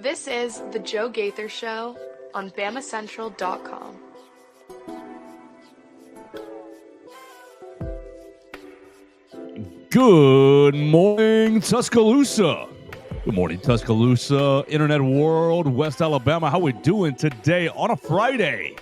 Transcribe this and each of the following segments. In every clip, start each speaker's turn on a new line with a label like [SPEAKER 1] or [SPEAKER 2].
[SPEAKER 1] This is The Joe Gaither Show on BamaCentral.com.
[SPEAKER 2] Good morning, Tuscaloosa. Good morning, Tuscaloosa, Internet World, West Alabama. How we doing today on a Friday?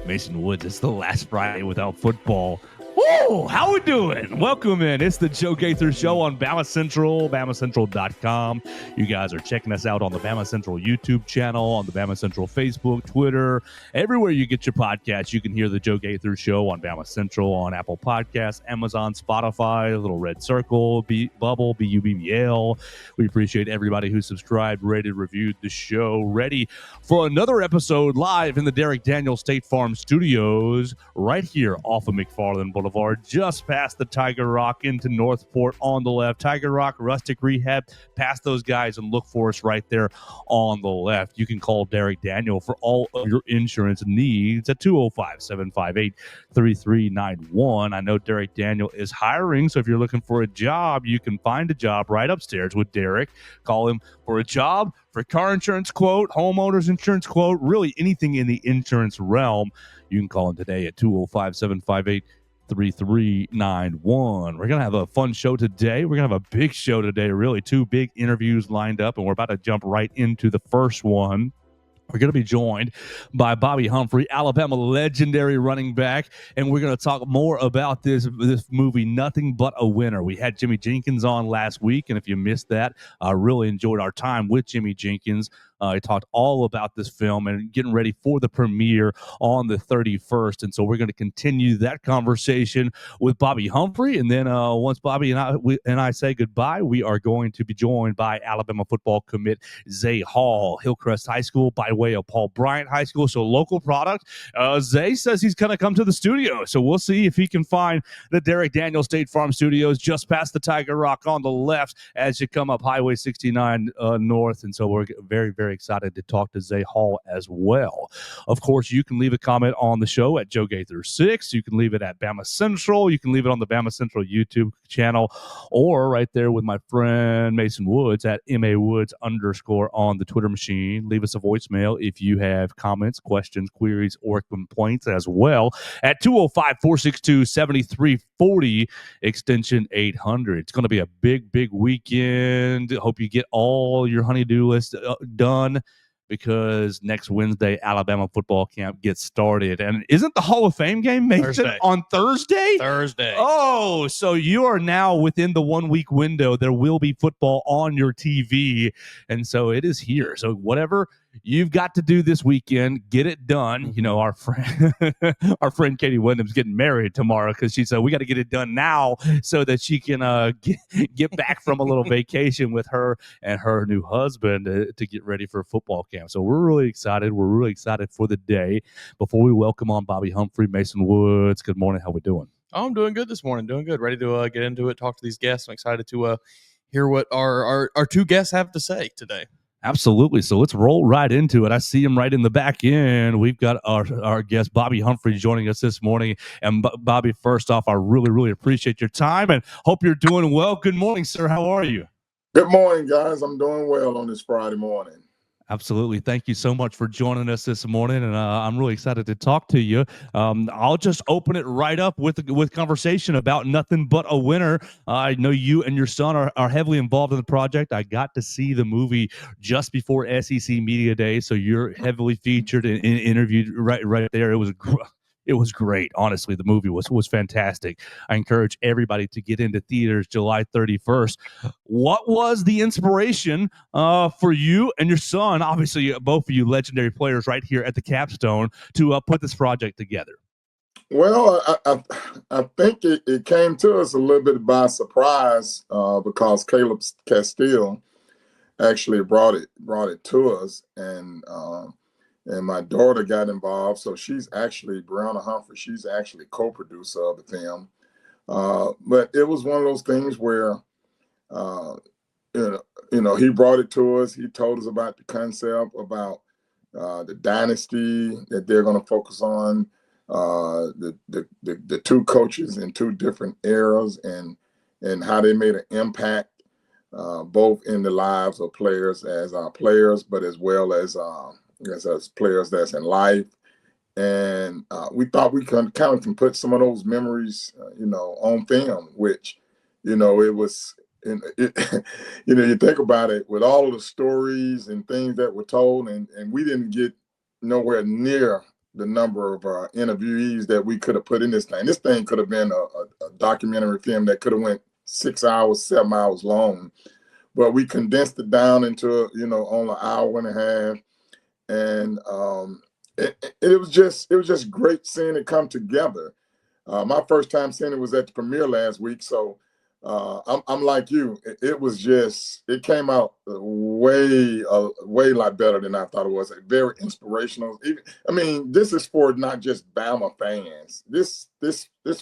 [SPEAKER 2] Mason Woods, it's the last Friday without football. Woo! How we doing? Welcome in. It's the Joe Gaither Show on Bama Central, BamaCentral.com. You guys are checking us out on the Bama Central YouTube channel, on the Bama Central Facebook, Twitter, everywhere you get your podcasts. You can hear the Joe Gaither Show on Bama Central, on Apple Podcasts, Amazon, Spotify, little red circle, Bubble, BUBBL. We appreciate everybody who subscribed, rated, reviewed the show. Ready for another episode live in the Derek Daniel State Farm Studios, right here off of McFarland Boulevard, just past the Tiger Rock into Northport on the left. Tiger Rock, Rustic Rehab, past those guys and look for us right there on the left. You can call Derek Daniel for all of your insurance needs at 205-758-3391. I know Derek Daniel is hiring, so if you're looking for a job, you can find a job right upstairs with Derek. Call him for a job, for car insurance quote, homeowners insurance quote, really anything in the insurance realm. You can call him today at 205-758-3391. We're going to have a fun show today. We're going to have a big show today, really. Two big interviews lined up, and we're about to jump right into the first one. We're going to be joined by Bobby Humphrey, Alabama legendary running back, and we're going to talk more about this movie, Nothing But a Winner. We had Jimmy Jenkins on last week, and if you missed that, I really enjoyed our time with Jimmy Jenkins. I talked all about this film and getting ready for the premiere on the 31st, and so we're going to continue that conversation with Bobby Humphrey, and then once Bobby and I say goodbye, we are going to be joined by Alabama football commit Zay Hall, Hillcrest High School, by way of Paul Bryant High School, so local product. Zay says he's going to come to the studio, so we'll see if he can find the Derek Daniel State Farm Studios just past the Tiger Rock on the left as you come up Highway 69 north, and so we're very, very excited to talk to Zay Hall as well. Of course, you can leave a comment on the show at Joe Gaither 6. You can leave it at Bama Central. You can leave it on the Bama Central YouTube channel, or right there with my friend Mason Woods at MAWoods_ on the Twitter machine. Leave us a voicemail if you have comments, questions, queries, or complaints as well at 205-462-7340, extension 800. It's going to be a big, big weekend. Hope you get all your honey-do list done, because next Wednesday, Alabama football camp gets started. And isn't the Hall of Fame game, Mason, on Thursday?
[SPEAKER 3] Thursday.
[SPEAKER 2] Oh, so you are now within the 1 week window. There will be football on your TV. And so it is here. So whatever you've got to do this weekend, get it done. You know, our friend Katie Wyndham's getting married tomorrow, because she said we got to get it done now so that she can get back from a little vacation with her and her new husband to get ready for football camp. So we're really excited. We're really excited for the day. Before we welcome on Bobby Humphrey, Mason Woods, good morning. How we doing?
[SPEAKER 3] Oh, I'm doing good this morning. Doing good. Ready to get into it, talk to these guests. I'm excited to hear what our two guests have to say today.
[SPEAKER 2] Absolutely. So let's roll right into it. I see him right in the back end. We've got our guest, Bobby Humphrey, joining us this morning. And Bobby, first off, I really, really appreciate your time and hope you're doing well. Good morning, sir. How are you?
[SPEAKER 4] Good morning, guys. I'm doing well on this Friday morning.
[SPEAKER 2] Absolutely. Thank you so much for joining us this morning, and I'm really excited to talk to you. I'll just open it right up with conversation about Nothing But a Winner. I know you and your son are heavily involved in the project. I got to see the movie just before SEC Media Day, so you're heavily featured and interviewed right there. It was great. Honestly, the movie was fantastic. I encourage everybody to get into theaters July 31st. What was the inspiration for you and your son, obviously both of you legendary players right here at the Capstone, to put this project together?
[SPEAKER 4] Well, I think it came to us a little bit by surprise because Caleb Castile actually brought it to us, and my daughter got involved. So she's actually, Brianna Humphrey, she's actually co-producer of the film. But it was one of those things where, he brought it to us. He told us about the concept, about the dynasty that they're going to focus on, the two coaches in two different eras, and how they made an impact both in the lives of players as players, but as well as players that's in life. And we thought we can put some of those memories, on film, which, it was, you think about it with all of the stories and things that were told, and we didn't get nowhere near the number of interviewees that we could have put in this thing. This thing could have been a documentary film that could have went 6 hours, 7 hours long, but we condensed it down into, only an hour and a half. And it was just great seeing it come together. My first time seeing it was at the premiere last week, so I'm like you. It came out way lot better than I thought it was. Very inspirational. This is for not just Bama fans. This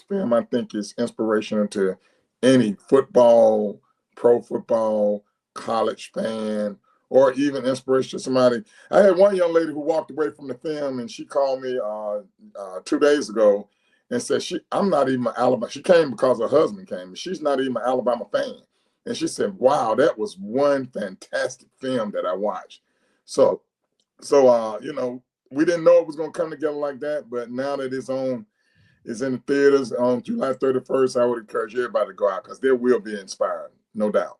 [SPEAKER 4] film, I think, is inspirational to any football, pro football, college fan, or even inspiration to somebody. I had one young lady who walked away from the film, and she called me 2 days ago and said, I'm not even an Alabama. She came because her husband came, and she's not even an Alabama fan. And she said, wow, that was one fantastic film that I watched. So we didn't know it was going to come together like that, but now that it's in the theaters on July 31st, I would encourage everybody to go out because they will be inspired, no doubt.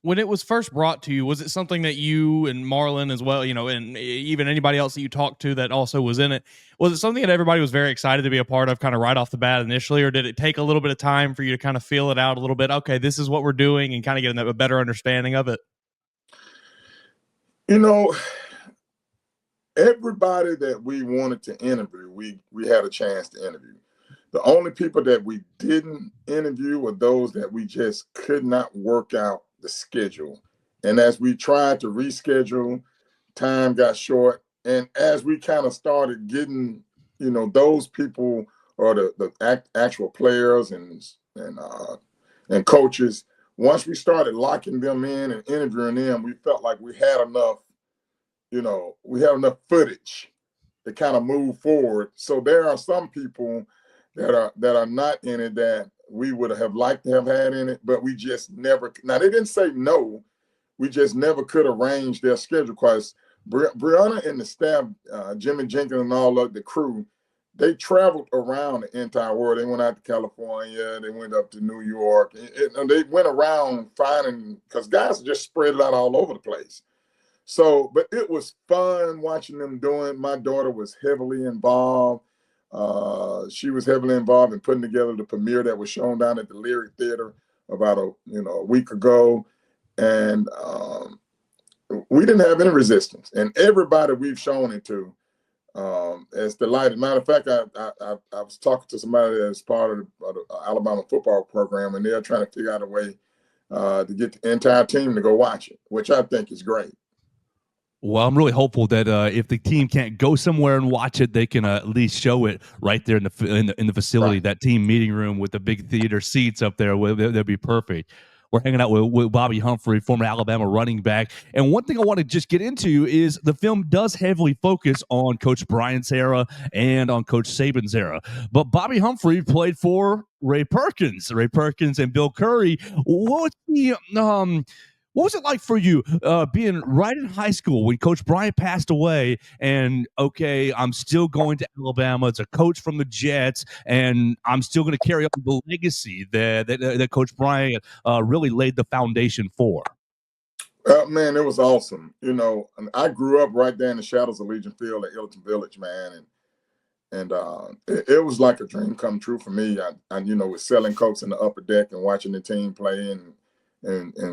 [SPEAKER 3] When it was first brought to you, was it something that you and Marlon as well, and even anybody else that you talked to that also was in it, was it something that everybody was very excited to be a part of kind of right off the bat initially, or did it take a little bit of time for you to kind of feel it out a little bit? Okay, this is what we're doing, and kind of getting a better understanding of it?
[SPEAKER 4] Everybody that we wanted to interview, we had a chance to interview. The only people that we didn't interview were those that we just could not work out the schedule. And as we tried to reschedule, time got short. And as we kind of started getting, those people or the actual players and coaches, once we started locking them in and interviewing them, we felt like we had enough footage to kind of move forward. So there are some people that are not in it that we would have liked to have had in it, but we just never. Now they didn't say no, we just never could arrange their schedule because Brianna and the staff, Jimmy Jenkins and all of the crew, they traveled around the entire world. They went out to California, they went up to New York, and they went around finding, because guys just spread it out all over the place. So, but it was fun watching them doing. My daughter was heavily involved. She was heavily involved in putting together the premiere that was shown down at the Lyric Theater about a week ago. And we didn't have any resistance. And everybody we've shown it to is delighted. Matter of fact, I was talking to somebody that's part of the Alabama football program, and they're trying to figure out a way to get the entire team to go watch it, which I think is great.
[SPEAKER 2] Well, I'm really hopeful that if the team can't go somewhere and watch it, they can at least show it right there in the facility, right. That team meeting room with the big theater seats up there. That'd be perfect. We're hanging out with Bobby Humphrey, former Alabama running back. And one thing I want to just get into is the film does heavily focus on Coach Bryant's era and on Coach Saban's era. But Bobby Humphrey played for Ray Perkins and Bill Curry. What was it like for you being right in high school when Coach Bryant passed away and, okay, I'm still going to Alabama. It's a coach from the Jets, and I'm still going to carry on the legacy that Coach Bryant really laid the foundation for?
[SPEAKER 4] Man, it was awesome. I grew up right there in the shadows of Legion Field at Hilton Village, man. And it was like a dream come true for me. I with selling Cokes in the upper deck and watching the team play and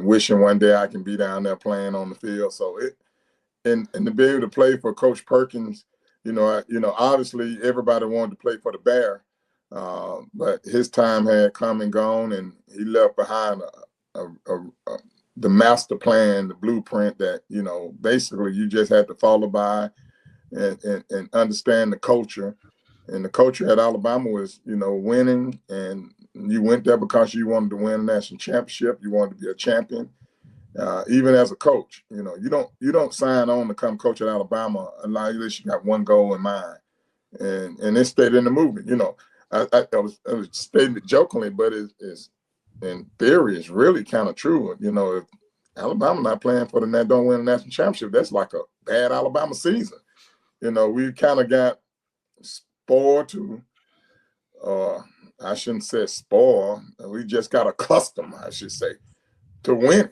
[SPEAKER 4] wishing one day I can be down there playing on the field. So and to be able to play for Coach Perkins, obviously everybody wanted to play for the Bear, but his time had come and gone, and he left behind the master plan, the blueprint that basically you just had to follow by and understand the culture. And the culture at Alabama was winning, and you went there because you wanted to win a national championship. You wanted to be a champion. Even as a coach, you don't sign on to come coach at Alabama unless you got one goal in mind. And it stayed in the movie. I was stating it jokingly, but it's in theory is really kind of true. You know, if Alabama not playing for the don't win the national championship, that's like a bad Alabama season. You know, we kind of got spoiled to, I shouldn't say spoiled. We just got accustomed, I should say, to winning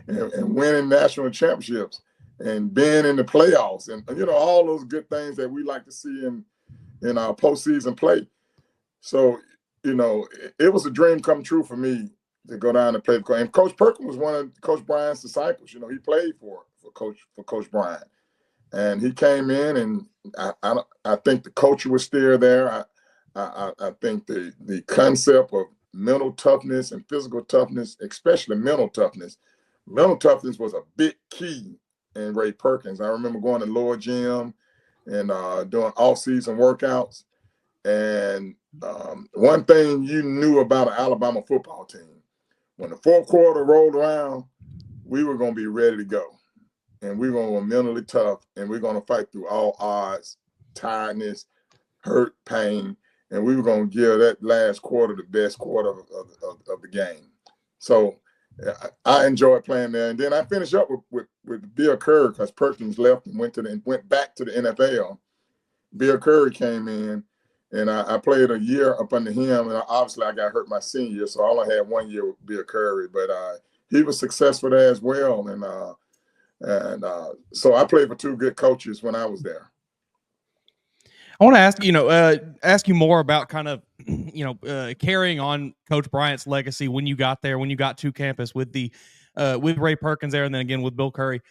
[SPEAKER 4] and winning national championships and being in the playoffs and, you know, all those good things that we like to see in our postseason play. So, you know, it was a dream come true for me to go down and play. And Coach Perkins was one of Coach Bryant's disciples. You know, he played for Coach Bryant, and he came in, and I think the culture was still there. I think the concept of mental toughness and physical toughness, especially mental toughness was a big key in Ray Perkins. I remember going to Lower Gym and doing off-season workouts. And one thing you knew about an Alabama football team, when the fourth quarter rolled around, we were going to be ready to go. And we were going to be mentally tough, and we're going to fight through all odds, tiredness, hurt, pain, and we were going to give that last quarter the best quarter of the game. So I enjoyed playing there. And then I finished up with Bill Curry because Perkins left and went back to the NFL. Bill Curry came in, and I played a year up under him, and obviously I got hurt my senior year, so I only had 1 year with Bill Curry, but he was successful there as well. And so I played for two good coaches when I was there.
[SPEAKER 3] I want to ask you more about kind of, carrying on Coach Bryant's legacy when you got there, when you got to campus with with Ray Perkins there, and then again with Bill Curry.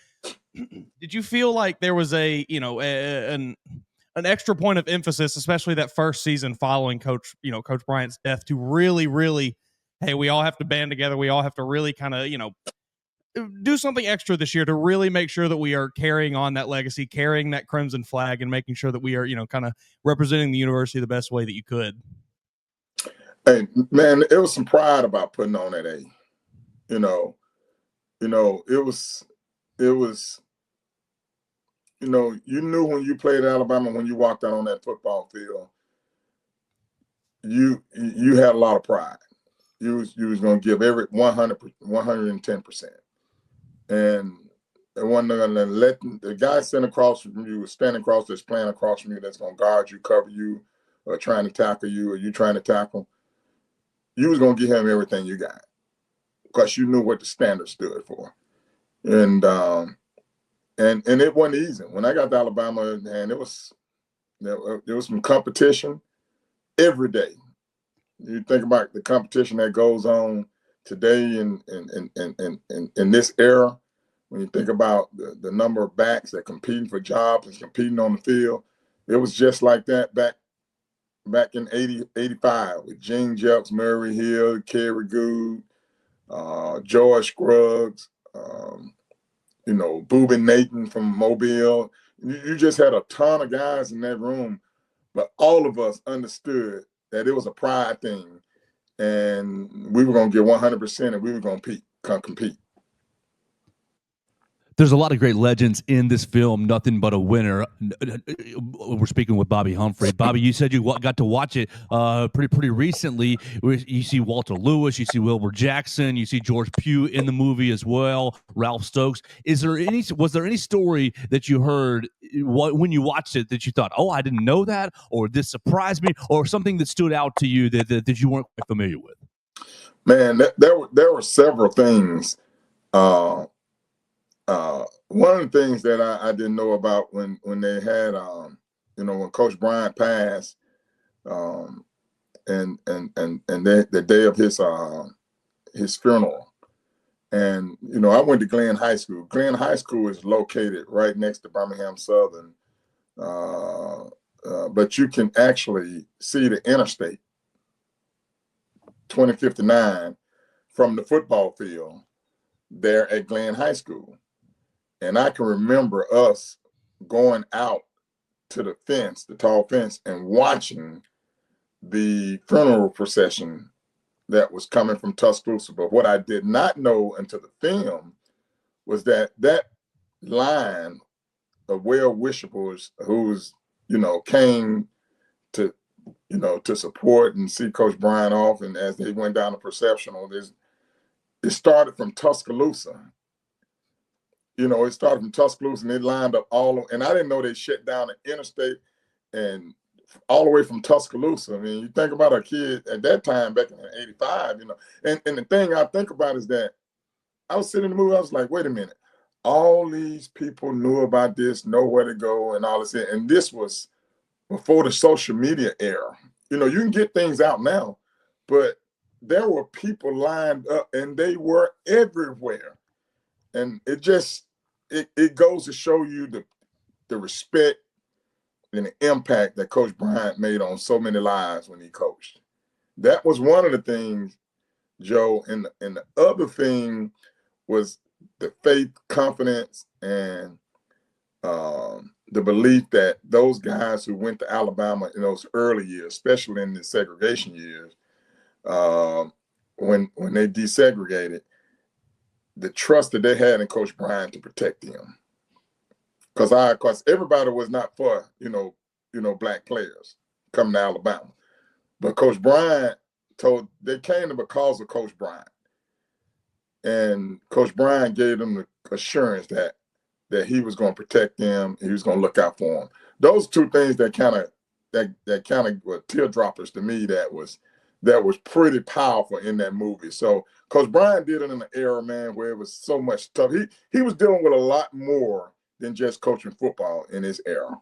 [SPEAKER 3] Did you feel like there was an extra point of emphasis, especially that first season following Coach Bryant's death, to really, really, hey, we all have to band together. We all have to really kind of, do something extra this year to really make sure that we are carrying on that legacy, carrying that crimson flag, and making sure that we are, kind of representing the university the best way that you could.
[SPEAKER 4] Hey, man, it was some pride about putting on that A. It was, you knew when you played at Alabama, when you walked out on that football field, you had a lot of pride. You was going to give every 110%. And it wasn't going to let the guy standing across from you, that's playing across from you, that's going to guard you, cover you, or trying to tackle you, or you trying to tackle. You was going to give him everything you got because you knew what the standard stood for. And it wasn't easy. When I got to Alabama, and there was some competition every day. You think about the competition that goes on today in this era, when you think about the number of backs that competing for jobs and competing on the field, it was just like that back in 85 with Gene Jelks, Murray Hill, Kerry Gould, George Scruggs, Boobin Nathan from Mobile. You just had a ton of guys in that room, but all of us understood that it was a pride thing, and we were going to give 100%, and we were going to compete.
[SPEAKER 2] There's a lot of great legends in this film, Nothing But a Winner. We're speaking with Bobby Humphrey. Bobby, you said you got to watch it pretty recently. You see Walter Lewis, you see Wilbur Jackson, you see George Pugh in the movie as well, Ralph Stokes. Was there any story that you heard when you watched it that you thought, oh, I didn't know that, or this surprised me, or something that stood out to you that you weren't quite familiar with?
[SPEAKER 4] Man, there were several things. One of the things that I didn't know about when they had, when Coach Bryant passed, and the day of his funeral, and I went to Glenn High School. Glenn High School is located right next to Birmingham Southern, but you can actually see the interstate 2059 from the football field there at Glenn High School. And I can remember us going out to the fence, the tall fence, and watching the funeral procession that was coming from Tuscaloosa. But what I did not know until the film was that line of well-wishers who's, came to to support and see Coach Bryant off. And as they went down the processional, it started from Tuscaloosa. It started from Tuscaloosa, and it lined up and I didn't know they shut down the interstate and all the way from Tuscaloosa. I mean, you think about a kid at that time back in '85, and the thing I think about is that I was sitting in the movie, I was like, wait a minute, all these people knew about this, know where to go and all this, and this was before the social media era. You can get things out now, but there were people lined up and they were everywhere. And it goes to show you the respect and the impact that Coach Bryant made on so many lives when he coached. That was one of the things, Joe. And the other thing was the faith, confidence, and the belief that those guys who went to Alabama in those early years, especially in the segregation years, when they desegregated, the trust that they had in Coach Bryant to protect them. Because everybody was not for, black players coming to Alabama. But Coach Bryant they came to because of Coach Bryant. And Coach Bryant gave them the assurance that he was going to protect them, he was going to look out for them. Those two things that kind of were teardroppers to me. That was pretty powerful in that movie. So Coach Bryant did it in an era, man, where it was so much stuff. He was dealing with a lot more than just coaching football in his era.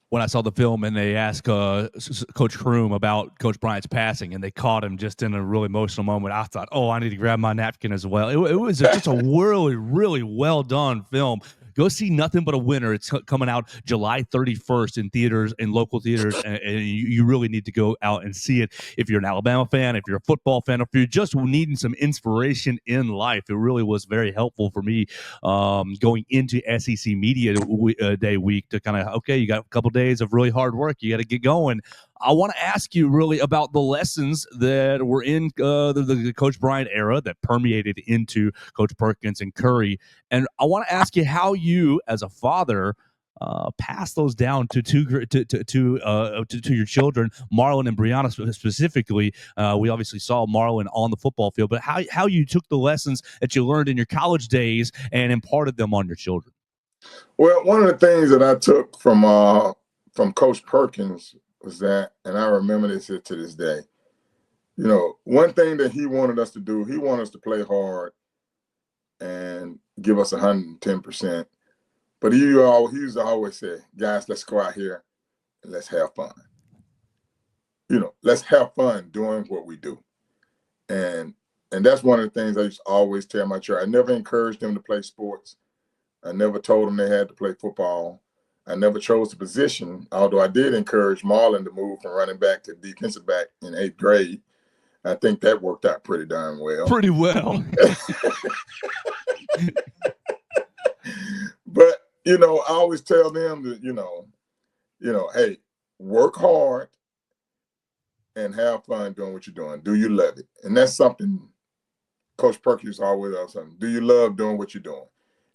[SPEAKER 2] When I saw the film and they asked Coach Kroom about Coach Bryant's passing and they caught him just in a really emotional moment, I thought, I need to grab my napkin as well. It was just a really, really well done film. Go see Nothing But a Winner. It's coming out July 31st in theaters, in local theaters, and you really need to go out and see it. If you're an Alabama fan, if you're a football fan, if you're just needing some inspiration in life, it really was very helpful for me going into SEC Media Day week to kind of, you got a couple days of really hard work. You got to get going. I want to ask you really about the lessons that were in the Coach Bryant era that permeated into Coach Perkins and Curry. And I want to ask you how you, as a father, pass those down to your children, Marlon and Brianna specifically. We obviously saw Marlon on the football field, but how you took the lessons that you learned in your college days and imparted them on your children.
[SPEAKER 4] Well, one of the things that I took from Coach Perkins was that, and I remember this to this day, one thing that he wanted us to do, he wanted us to play hard and give us 110%. But he used to always say, guys, let's go out here and let's have fun. Let's have fun doing what we do. And that's one of the things I used to always tell my children. I never encouraged them to play sports. I never told them they had to play football. I never chose the position, although I did encourage Marlon to move from running back to defensive back in 8th grade. I think that worked out pretty darn well.
[SPEAKER 2] Pretty well.
[SPEAKER 4] But, I always tell them that, hey, work hard and have fun doing what you're doing. Do you love it? And that's something Coach Perkins always does. Do you love doing what you're doing?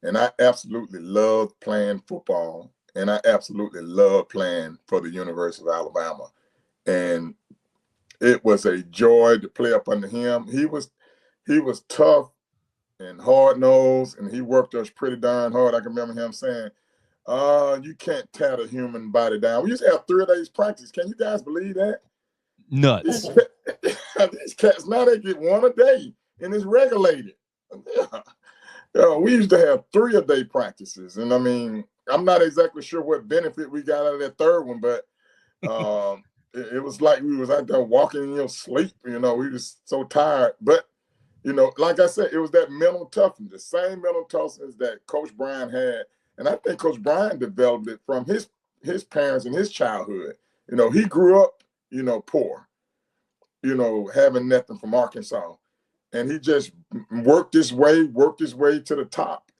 [SPEAKER 4] And I absolutely love playing football. And I absolutely love playing for the University of Alabama. And it was a joy to play up under him. He was tough and hard-nosed, and he worked us pretty darn hard. I can remember him saying, you can't tear the human body down. We used to have 3 days practice. Can you guys believe that?
[SPEAKER 2] Nuts.
[SPEAKER 4] These cats, now they get 1 a day, and it's regulated. We used to have 3-a-day practices. And I mean, I'm not exactly sure what benefit we got out of that 3rd one, but it was like we was out there walking in your sleep. We were so tired. But, like I said, it was that mental toughness, the same mental toughness that Coach Bryant had. And I think Coach Bryant developed it from his parents and his childhood. He grew up, poor, having nothing from Arkansas. And he just worked his way to the top.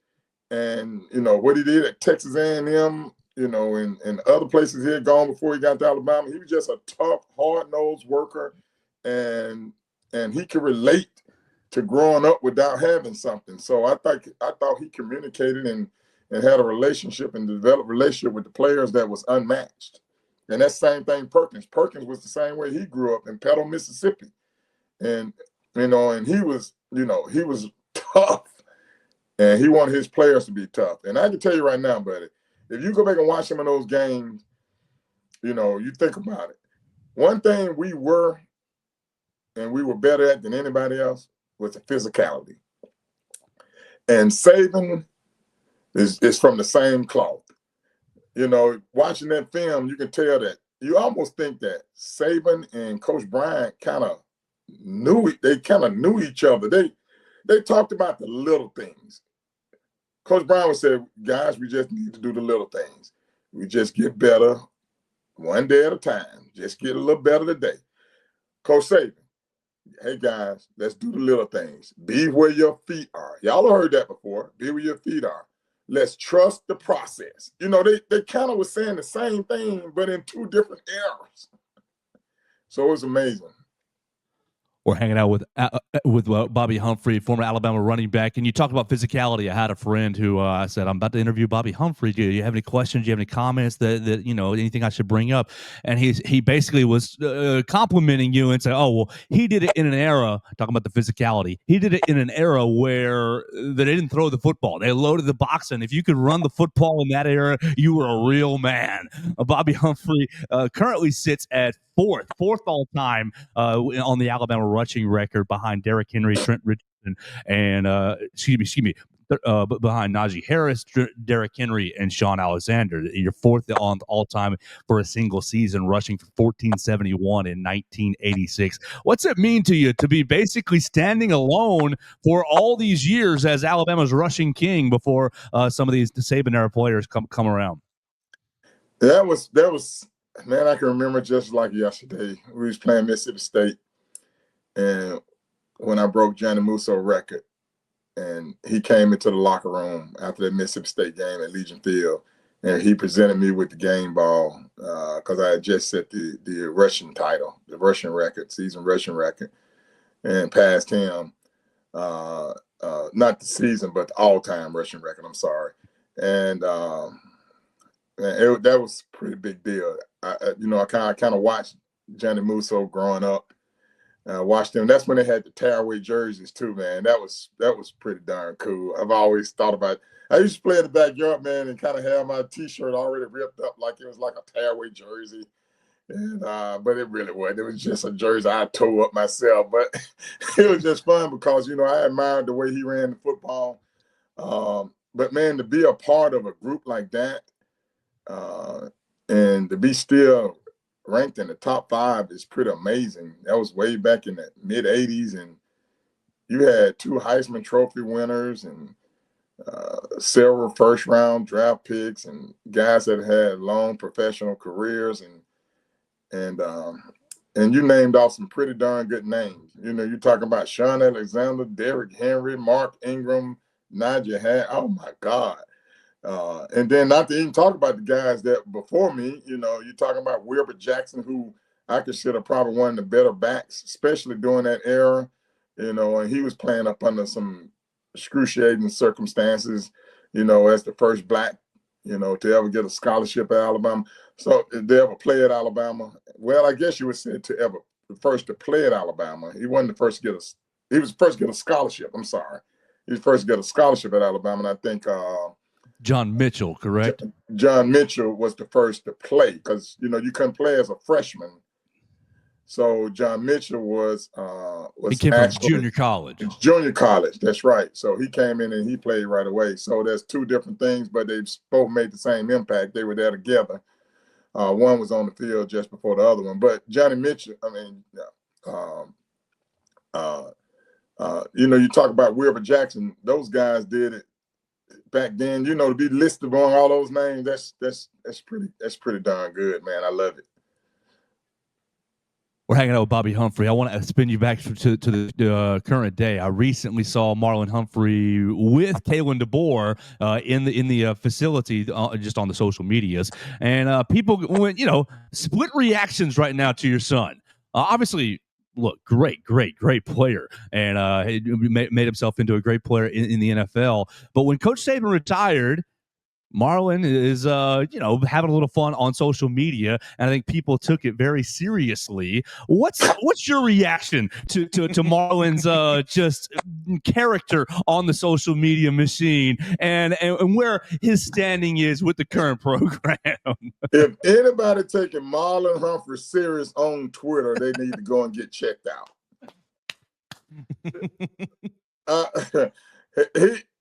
[SPEAKER 4] And, what he did at Texas A&M, and other places he had gone before he got to Alabama, he was just a tough, hard-nosed worker. And he could relate to growing up without having something. So I thought he communicated and had a relationship and developed a relationship with the players that was unmatched. And that same thing, Perkins. Perkins was the same way. He grew up in Petal, Mississippi. And, and he was tough. And he wanted his players to be tough. And I can tell you right now, buddy, if you go back and watch some of those games, you think about it. One thing we were better at than anybody else was the physicality. And Saban is from the same cloth. Watching that film, you can tell that you almost think that Saban and Coach Bryant kind of knew each other. They talked about the little things. Coach Bryant would say, guys, we just need to do the little things. We just get better one day at a time. Just get a little better today. Coach Saban, hey guys, let's do the little things. Be where your feet are. Y'all heard that before. Be where your feet are. Let's trust the process. They kind of was saying the same thing, but in two different eras. So it was amazing.
[SPEAKER 2] We're hanging out with Bobby Humphrey, former Alabama running back. And you talked about physicality. I had a friend who I said, I'm about to interview Bobby Humphrey. Do you have any questions? Do you have any comments that anything I should bring up? And he basically was complimenting you and said, oh, well, he did it in an era, talking about the physicality. He did it in an era where they didn't throw the football. They loaded the box. And if you could run the football in that era, you were a real man. Bobby Humphrey currently sits at fourth all time on the Alabama rushing record behind Derrick Henry, Trent Richardson, and behind Najee Harris, Derrick Henry, and Sean Alexander. You're fourth on all time for a single season, rushing for 1471 in 1986. What's it mean to you to be basically standing alone for all these years as Alabama's rushing king before some of these Saban era players come around?
[SPEAKER 4] That was. Man, I can remember just like yesterday. We was playing Mississippi State, and when I broke Johnny Musso record, and he came into the locker room after that Mississippi State game at Legion Field, and he presented me with the game ball because I had just set the rushing title, the rushing record, season rushing record, and passed him. Not the season, but the all-time rushing record. I'm sorry, and that was a pretty big deal. I kind of watched Johnny Musso growing up. Watched them. That's when they had the tearaway jerseys too, man. That was pretty darn cool. I've always thought about it. I used to play in the backyard, man, and kind of have my T-shirt already ripped up like it was like a tearaway jersey. And but it really wasn't. It was just a jersey I tore up myself. But it was just fun because I admired the way he ran the football. But man, to be a part of a group like that. And to be still ranked in the top 5 is pretty amazing. That was way back in the mid 80s, and you had 2 Heisman Trophy winners and several first-round draft picks and guys that had long professional careers, and you named off some pretty darn good names. You're talking about Sean Alexander, Derrick Henry, Mark Ingram, Najee Harris. Oh my God. And then not to even talk about the guys that before me, you're talking about Wilbur Jackson, who I consider probably one of the better backs, especially during that era, and he was playing up under some excruciating circumstances, as the first black, to ever get a scholarship at Alabama. So did they ever play at Alabama? Well, I guess you would say the first to play at Alabama. He wasn't the first to he was the first to get a scholarship. I'm sorry. He was first to get a scholarship at Alabama. And I think,
[SPEAKER 2] John Mitchell, correct?
[SPEAKER 4] John Mitchell was the first to play because you couldn't play as a freshman. So John Mitchell was
[SPEAKER 2] he came from junior college.
[SPEAKER 4] Junior college, that's right. So he came in and he played right away. So there's 2 different things, but they both made the same impact. They were there together. One was on the field just before the other one. But Johnny Mitchell, you talk about Wilbur Jackson. Those guys did it back then. To be listed on all those names, that's pretty darn good, man. I love it.
[SPEAKER 2] We're hanging out with Bobby Humphrey. I want to spin you back to the current day. I recently saw Marlon Humphrey with Kalen DeBoer in the facility, just on the social medias, and people went, split reactions right now to your son. Obviously, look, great player, and he made himself into a great player in the NFL. But when Coach Saban retired, Marlon is, having a little fun on social media, and I think people took it very seriously. What's your reaction to Marlon's just character on the social media machine, and where his standing is with the current program?
[SPEAKER 4] If anybody taking Marlon Humphrey serious on Twitter, they need to go and get checked out.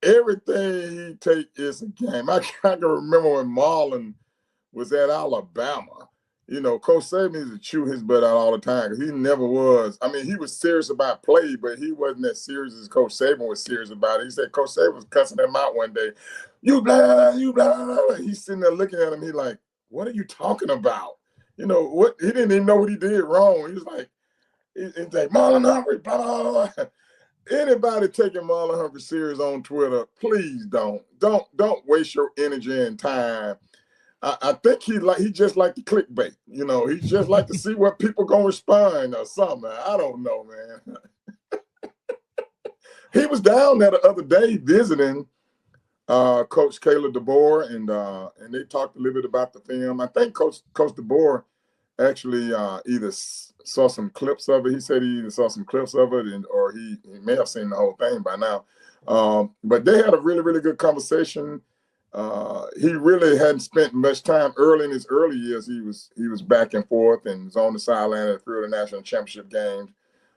[SPEAKER 4] Everything he take is a game. I can remember when Marlon was at Alabama. Coach Saban used to chew his butt out all the time because he never was. I mean, he was serious about play, but he wasn't as serious as Coach Saban was serious about it. He said Coach Saban was cussing him out one day. You blah, you blah, blah. He's sitting there looking at him. He's like, what are you talking about? What? He didn't even know what he did wrong. He was like, he's like, Marlon Humphrey, blah, blah, blah. Anybody taking Marlon Humphrey serious on Twitter, please don't waste your energy and time. I think he just like the clickbait. He just like to see what people gonna respond or something. I don't know, man. He was down there the other day visiting Coach Caleb DeBoer, and they talked a little bit about the film. I think Coach DeBoer actually either saw some clips of it. He said he either saw some clips of it, or he may have seen the whole thing by now. But they had a really, really good conversation. He really hadn't spent much time early in his early years. He was back and forth and was on the sideline at a few of the national championship games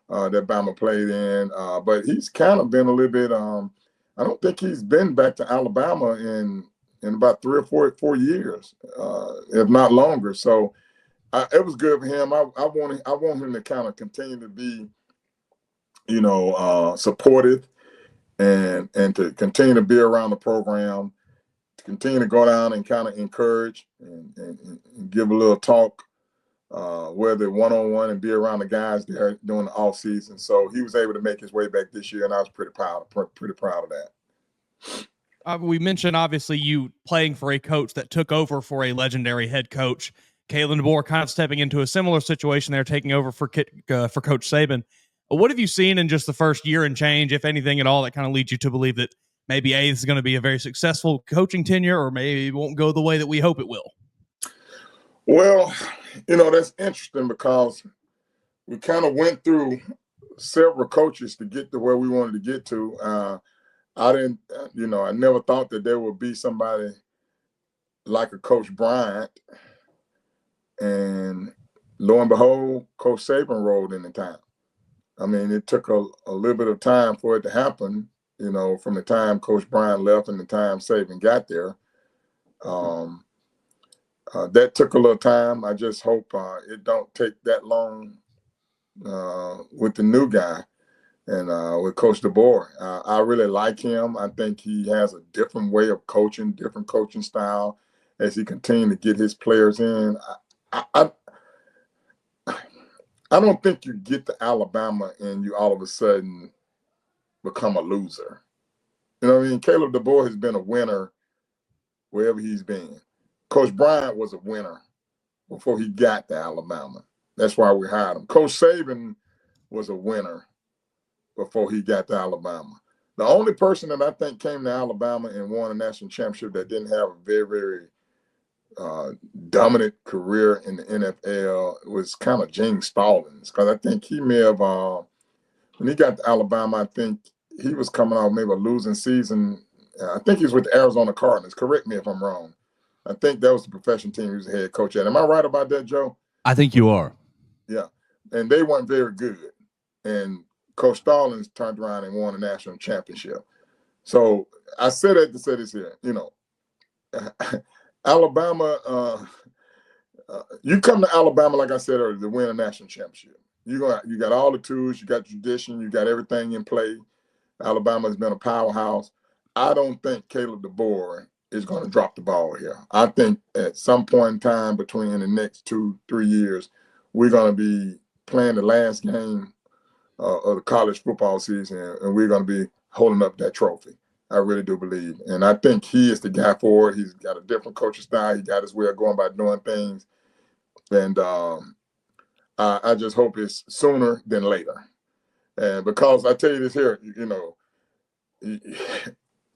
[SPEAKER 4] that Bama played in. But he's kind of been a little bit. I don't think he's been back to Alabama in about 3 or 4 years, if not longer. So. It was good for him. I want him to kind of continue to be, supportive and to continue to be around the program, to continue to go down and kind of encourage and give a little talk, whether one-on-one, and be around the guys there during the off season. So he was able to make his way back this year, and I was pretty proud of that.
[SPEAKER 3] We mentioned obviously you playing for a coach that took over for a legendary head coach. Kalen DeBoer kind of stepping into a similar situation there, taking over for Coach Saban. What have you seen in just the first year and change, if anything at all, that kind of leads you to believe that maybe this is going to be a very successful coaching tenure, or maybe it won't go the way that we hope it will?
[SPEAKER 4] Well, that's interesting because we kind of went through several coaches to get to where we wanted to get to. I never thought that there would be somebody like a Coach Bryant. And lo and behold, Coach Saban rolled in the town. I mean, it took a little bit of time for it to happen, from the time Coach Bryant left and the time Saban got there. That took a little time. I just hope it don't take that long with the new guy and with Coach DeBoer. I really like him. I think he has a different way of coaching, different coaching style as he continues to get his players in. I don't think you get to Alabama and you all of a sudden become a loser. You know what I mean? Caleb DeBoer has been a winner wherever he's been. Coach Bryant was a winner before he got to Alabama. That's why we hired him. Coach Saban was a winner before he got to Alabama. The only person that I think came to Alabama and won a national championship that didn't have a very, very dominant career in the NFL was kind of Gene Stallings, because I think he may have, when he got to Alabama, I think he was coming off maybe a losing season. I think he was with the Arizona Cardinals. Correct me if I'm wrong. I think that was the professional team he was the head coach at. Am I right about that, Joe?
[SPEAKER 2] I think you are.
[SPEAKER 4] Yeah. And they weren't very good. And Coach Stallings turned around and won a national championship. So I said that to say this here, Alabama, you come to Alabama, like I said earlier, to win a national championship. You got all the tools, you got tradition, you got everything in play. Alabama has been a powerhouse. I don't think Caleb DeBoer is going to drop the ball here. I think at some point in time between the next 2-3 years, we're going to be playing the last game of the college football season, and we're going to be holding up that trophy. I really do believe. And I think he is the guy for it. He's got a different coaching style. He got his way of going by doing things. And I just hope it's sooner than later. And because I tell you this here,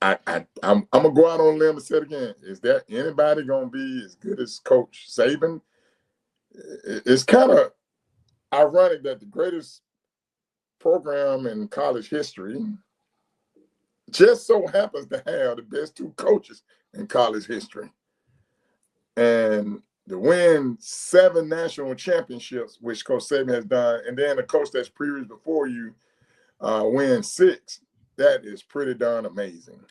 [SPEAKER 4] I'm I'm going to go out on a limb and say it again. Is there anybody going to be as good as Coach Saban? It's kind of ironic that the greatest program in college history just so happens to have the best two coaches in college history. And to win 7 national championships, which Coach Saban has done, and then the coach that's previous before you win 6, that is pretty darn amazing.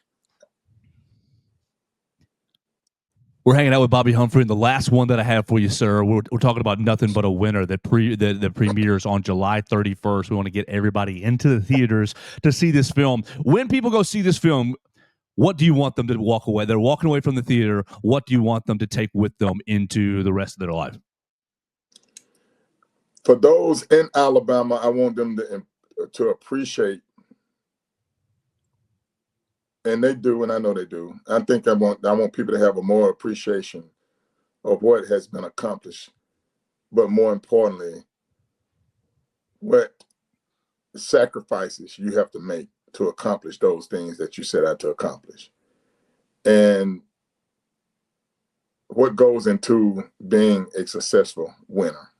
[SPEAKER 2] We're hanging out with Bobby Humphrey, and the last one that I have for you, sir, we're talking about Nothing But a Winner that premieres on July 31st. We want to get everybody into the theaters to see this film. When people go see this film, what do you want them to walk away? They're walking away from the theater. What do you want them to take with them into the rest of their life?
[SPEAKER 4] For those in Alabama, I want them to appreciate, and they do, and I know they do. I think I want people to have a more appreciation of what has been accomplished, but more importantly, what sacrifices you have to make to accomplish those things that you set out to accomplish. And what goes into being a successful winner,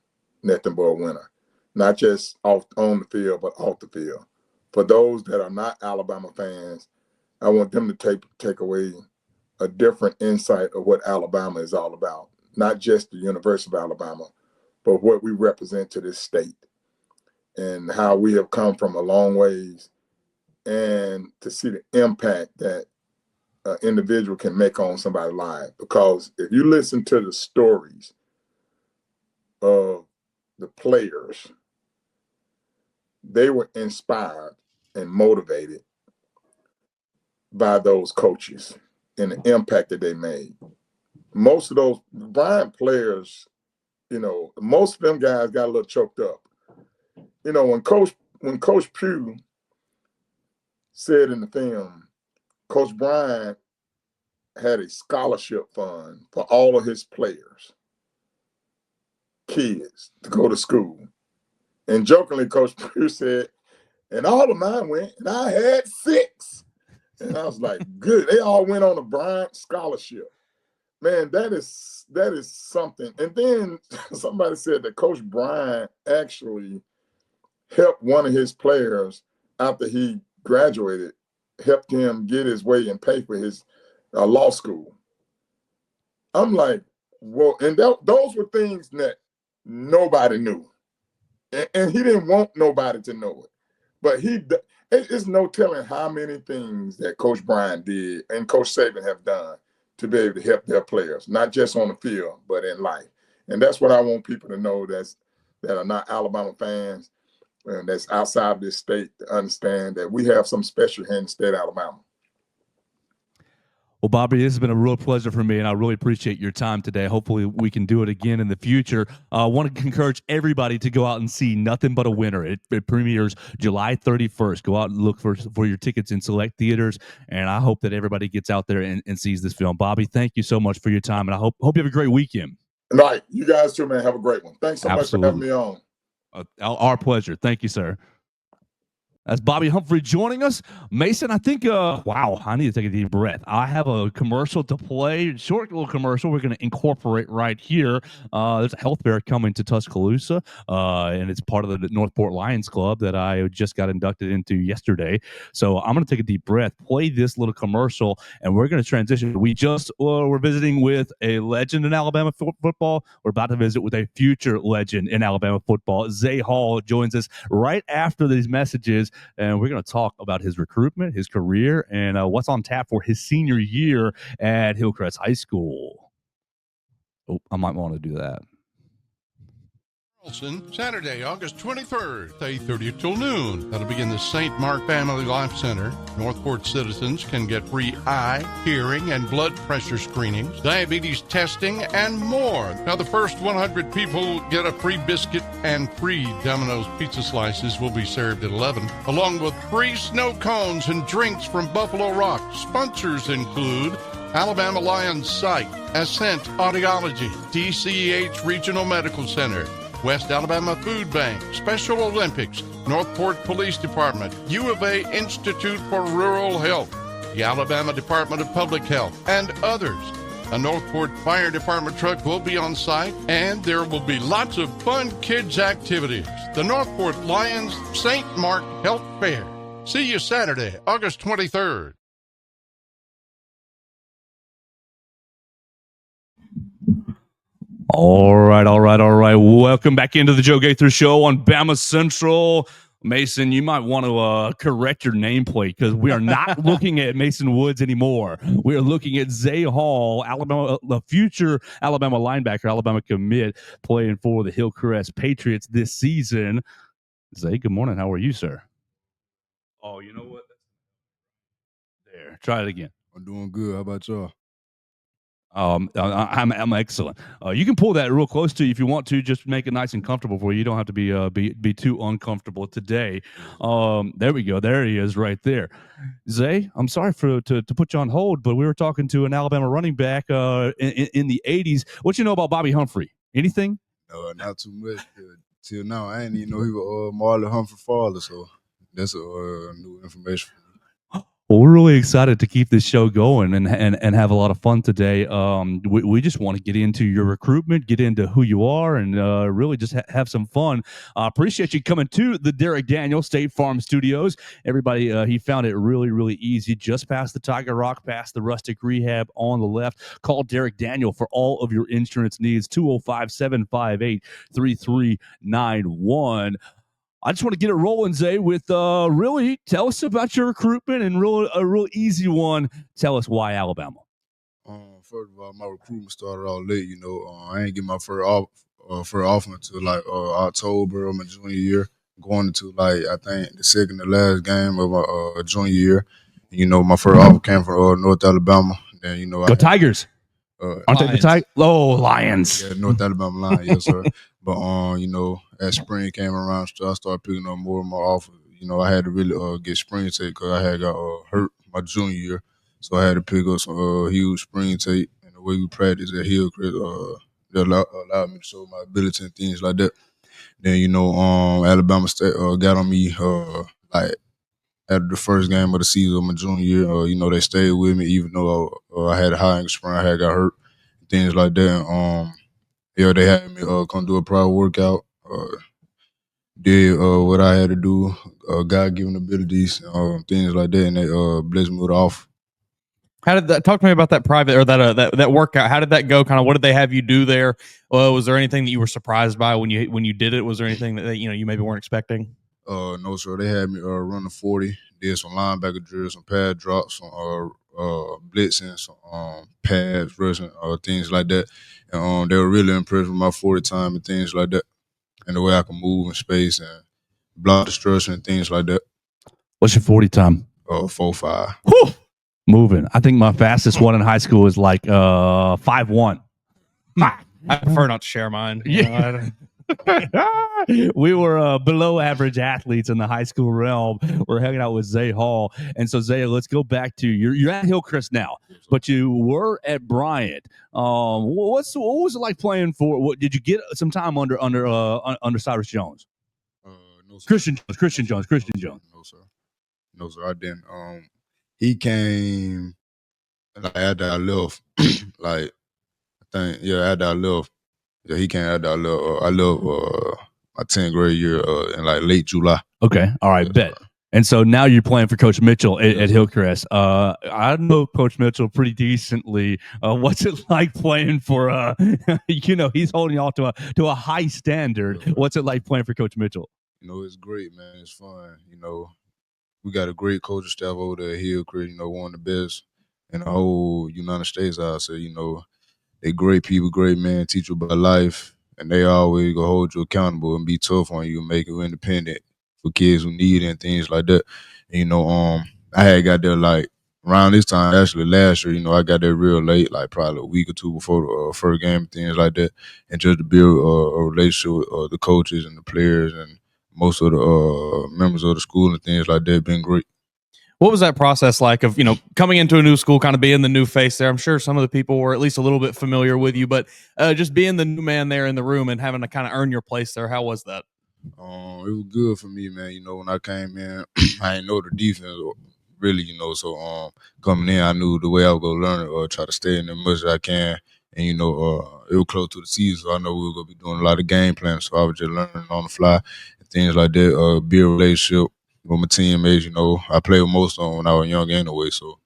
[SPEAKER 4] nothing but a winner, not just on the field, but off the field. For those that are not Alabama fans, I want them to take away a different insight of what Alabama is all about, not just the University of Alabama, but what we represent to this state and how we have come from a long ways, and to see the impact that an individual can make on somebody's life. Because if you listen to the stories of the players, they were inspired and motivated by those coaches and the impact that they made. Most of those Bryant players, most of them guys got a little choked up. When Coach Pugh said in the film, Coach Bryant had a scholarship fund for all of his players, kids, to go to school. And jokingly, Coach Pugh said, and all of mine went, and I had 6. And I was like, good. They all went on a Bryant scholarship. Man, that is something. And then somebody said that Coach Bryant actually helped one of his players after he graduated, helped him get his way and pay for his law school. I'm like, well, and those were things that nobody knew. And he didn't want nobody to know it. But it's no telling how many things that Coach Bryant did and Coach Saban have done to be able to help their players, not just on the field, but in life. And that's what I want people to know that are not Alabama fans and that's outside this state to understand that we have some special here in the state of Alabama.
[SPEAKER 2] Well, Bobby, this has been a real pleasure for me, and I really appreciate your time today. Hopefully, we can do it again in the future. I want to encourage everybody to go out and see Nothing But a Winner. It premieres July 31st. Go out and look for your tickets in select theaters, and I hope that everybody gets out there and sees this film. Bobby, thank you so much for your time, and I hope you have a great weekend.
[SPEAKER 4] All right. You guys too, man. Have a great one. Thanks so much for having me on.
[SPEAKER 2] Our pleasure. Thank you, sir. That's Bobby Humphrey joining us. Mason, I think, wow, I need to take a deep breath. I have a commercial to play, short little commercial we're going to incorporate right here. There's a health fair coming to Tuscaloosa, and it's part of the Northport Lions Club that I just got inducted into yesterday. So I'm going to take a deep breath, play this little commercial, and we're going to transition. We're visiting with a legend in Alabama football. We're about to visit with a future legend in Alabama football. Zay Hall joins us right after these messages. And we're going to talk about his recruitment, his career, and what's on tap for his senior year at Hillcrest High School. Oh, I might want to do that.
[SPEAKER 5] Saturday, August 23rd, 8:30 till noon. That'll be in the St. Mark Family Life Center. Northport citizens can get free eye, hearing, and blood pressure screenings, diabetes testing, and more. Now, the first 100 people get a free biscuit, and free Domino's pizza slices will be served at 11, along with free snow cones and drinks from Buffalo Rock. Sponsors include Alabama Lions Site, Ascent Audiology, DCEH Regional Medical Center, West Alabama Food Bank, Special Olympics, Northport Police Department, U of A Institute for Rural Health, the Alabama Department of Public Health, and others. A Northport Fire Department truck will be on site, and there will be lots of fun kids' activities. The Northport Lions St. Mark Health Fair. See you Saturday, August 23rd.
[SPEAKER 2] All right. Welcome back into the Joe Gaither Show on Bama Central. Mason, you might want to correct your nameplate because we are not looking at Mason Woods anymore. We are looking at Zay Hall, Alabama, the future Alabama linebacker, Alabama commit, playing for the Hillcrest Patriots this season. Zay, good morning. How are you, sir? Oh, you know what? There, try it again.
[SPEAKER 6] I'm doing good. How about y'all?
[SPEAKER 2] I'm excellent. You can pull that real close to you if you want to, just make it nice and comfortable for you. You don't have to be too uncomfortable today. There we go. There he is, right there. Zay, I'm sorry to put you on hold, but we were talking to an Alabama running back in the '80s. What you know about Bobby Humphrey? Anything?
[SPEAKER 6] Not too much. Till now, I didn't even know he was Marlon Humphrey father, so that's new information for me.
[SPEAKER 2] Well, we're really excited to keep this show going and have a lot of fun today. We just want to get into your recruitment, get into who you are, and really just have some fun. Appreciate you coming to the Derek Daniel State Farm Studios. Everybody, he found it really, really easy. Just past the Tiger Rock, past the Rustic Rehab on the left. Call Derek Daniel for all of your insurance needs, 205-758-3391. I just want to get it rolling, Zay, with really tell us about your recruitment and a real easy one. Tell us why Alabama.
[SPEAKER 6] First of all, my recruitment started all late. I didn't get my first offer until like October of my junior year, going into like I think the second to last game of my junior year. My first offer came from North Alabama. Then
[SPEAKER 2] Go Tigers. Aren't they the Tigers? Oh, Lions.
[SPEAKER 6] Yeah, North Alabama Lions, yes, sir. But as spring came around, I started picking up more and more offers. I had to really get spring tape because I had got hurt my junior year, so I had to pick up some huge spring tape. And the way we practice at Hillcrest, they allowed me to show my ability and things like that. Then Alabama State got on me like after the first game of the season of my junior year. They stayed with me even though I had a high ankle sprain, I had got hurt, things like that. They had me come do a private workout. Did what I had to do, God-given abilities, things like that, and they blessed me with off.
[SPEAKER 3] How did that? Talk to me about that private or that workout. How did that go? Kind of, what did they have you do there? Was there anything that you were surprised by when you did it? Was there anything that you maybe weren't expecting?
[SPEAKER 6] No, sir. They had me run the 40, did some linebacker drills, some pad drops, some blitzing, some pads, rushing, things like that. And they were really impressed with my 40 time and things like that, and the way I can move in space and block destruction and things like that.
[SPEAKER 2] What's your 40 time?
[SPEAKER 6] 4.5.
[SPEAKER 2] Whew. Moving. I think my fastest one in high school is like 5.1.
[SPEAKER 3] I prefer not to share mine.
[SPEAKER 2] Yeah. We were below average athletes in the high school realm. We're hanging out with Zay Hall. And so, Zay, let's go back to you're at Hillcrest now, but you were at Bryant. What was it like playing for? Did you get some time under Cyrus Jones?
[SPEAKER 6] No, sir.
[SPEAKER 2] Christian Jones.
[SPEAKER 6] No, sir. I didn't. He came like after I left. Like I think, after I left. Yeah, he came after I left my 10th grade year in like late July.
[SPEAKER 2] Okay. All right, bet. And so now you're playing for Coach Mitchell at Hillcrest. I know Coach Mitchell pretty decently. What's it like playing for? He's holding y'all to a high standard. What's it like playing for Coach Mitchell?
[SPEAKER 6] It's great, man. It's fun. We got a great coaching staff over there at Hillcrest. One of the best in the whole United States. I say, they great people, great men, teach you about life, and they always go hold you accountable and be tough on you, and make you independent for kids who need it and things like that. And, I had got there like around this time, actually last year. I got there real late, like probably a week or two before the first game, things like that, and just to build a relationship with the coaches and the players and most of the members of the school and things like that. Been great.
[SPEAKER 3] What was that process like of, coming into a new school, kind of being the new face there? I'm sure some of the people were at least a little bit familiar with you, but just being the new man there in the room and having to kind of earn your place there, how was that?
[SPEAKER 6] It was good for me, man. When I came in, I didn't know the defense really, so coming in, I knew the way I was gonna learn it or try to stay in as much as I can. And it was close to the season, so I know we were gonna be doing a lot of game planning. So I was just learning on the fly and things like that. Build a relationship with my teammates. I played with most of them when I was young anyway. So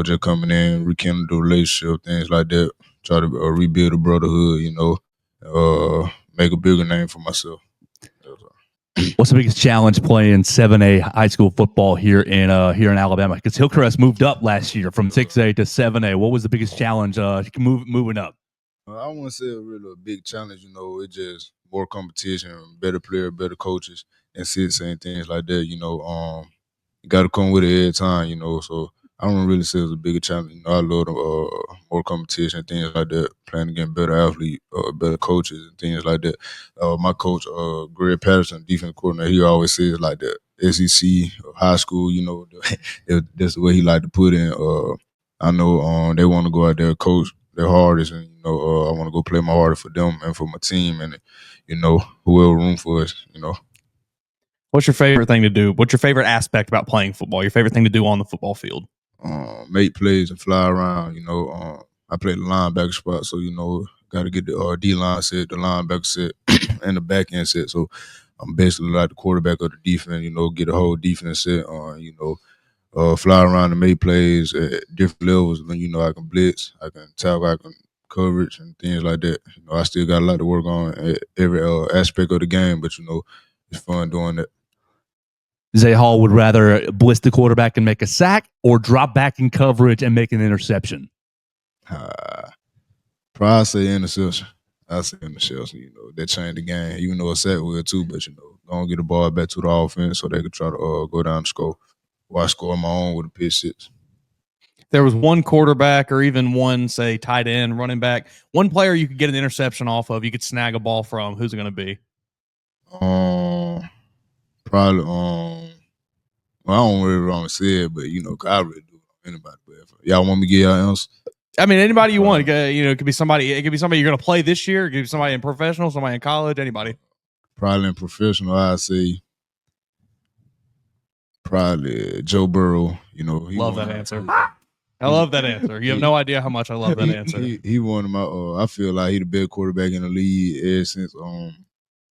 [SPEAKER 6] just coming in, rekindle the relationship, things like that. Try to rebuild the brotherhood. Make a bigger name for myself.
[SPEAKER 2] What's the biggest challenge playing 7A high school football here in Alabama? Because Hillcrest moved up last year from 6A to 7A. What was the biggest challenge moving up?
[SPEAKER 6] I wouldn't say a really big challenge. It's just more competition, better player, better coaches, and saying things like that. You got to come with it every time. So I don't really say it's a bigger challenge. I love more competition, things like that. Playing against better athletes, better coaches, and things like that. My coach, Greg Patterson, defense coordinator, he always says like the SEC high school. That's the way he like to put in. I know they want to go out there, coach their hardest, and I want to go play my hardest for them and for my team, and whoever room for us.
[SPEAKER 3] What's your favorite thing to do? What's your favorite aspect about playing football? Your favorite thing to do on the football field?
[SPEAKER 6] Make plays and fly around. I play the linebacker spot, so got to get the D line set, the linebacker set, and the back end set. So I'm basically like the quarterback of the defense. Get the whole defense set. Fly around and make plays at different levels. I can blitz, I can tackle, I can coverage and things like that. I still got a lot to work on at every aspect of the game, but it's fun doing that.
[SPEAKER 2] Zay Hall would rather blitz the quarterback and make a sack or drop back in coverage and make an interception?
[SPEAKER 6] Probably say interception. I say interception. That changed the game. Even though a sack will too, but don't get the ball back to the offense so they could try to go down the score. Or I score my own with a pick six.
[SPEAKER 3] There was one quarterback or even one, say, tight end, running back, one player you could get an interception off of, you could snag a ball from. Who's it going to be?
[SPEAKER 6] Probably well, I don't really want to say it, but I really do anybody. But if y'all want me to get y'all else?
[SPEAKER 3] I mean, anybody you want. It could be somebody. It could be somebody you're going to play this year. It could be somebody in professional, somebody in college, anybody.
[SPEAKER 6] Probably in professional, I'd say probably Joe Burrow.
[SPEAKER 3] Love that answer. I love that answer. You have no idea how much I love that answer.
[SPEAKER 6] He one of my. I feel like he the best quarterback in the league ever since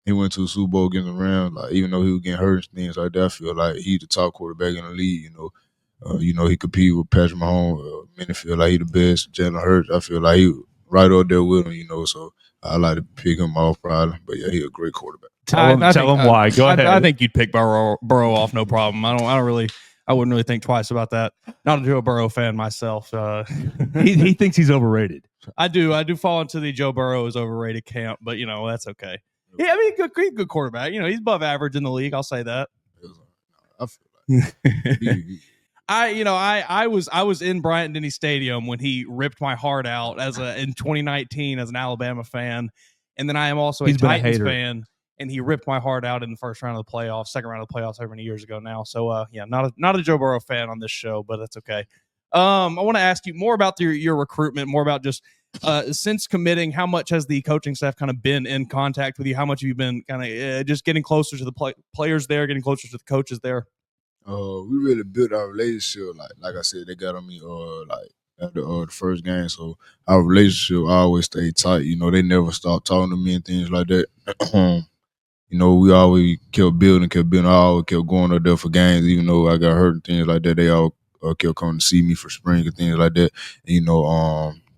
[SPEAKER 6] he went to the Super Bowl against the Rams. Like even though he was getting hurt and things like that, I feel like he's the top quarterback in the league. He compete with Patrick Mahomes. Many feel like he the best. Jalen Hurts, I feel like he right up there with him. So I like to pick him off probably. But yeah, he a great quarterback.
[SPEAKER 2] Tell him why. Go ahead.
[SPEAKER 3] I think you'd pick Burrow off, no problem. I wouldn't really think twice about that. Not a Joe Burrow fan myself.
[SPEAKER 2] He thinks he's overrated.
[SPEAKER 3] I do fall into the Joe Burrow is overrated camp, but that's okay. Yeah, I mean, good quarterback. He's above average in the league. I'll say that.
[SPEAKER 6] I feel like
[SPEAKER 3] I was in Bryant-Denny Stadium when he ripped my heart out in 2019 as an Alabama fan, and then I am also a Titans fan. And he ripped my heart out in the second round of the playoffs however many years ago now. So, not a Joe Burrow fan on this show, but that's okay. I want to ask you more about your recruitment, more about just since committing, how much has the coaching staff kind of been in contact with you? How much have you been kind of just getting closer to the players there, getting closer to the coaches there?
[SPEAKER 6] We really built our relationship. Like I said, they got on me after the first game. So our relationship always stayed tight. They never stopped talking to me and things like that. We always kept building. I always kept going up there for games, even though I got hurt and things like that. They all kept coming to see me for spring and things like that. And,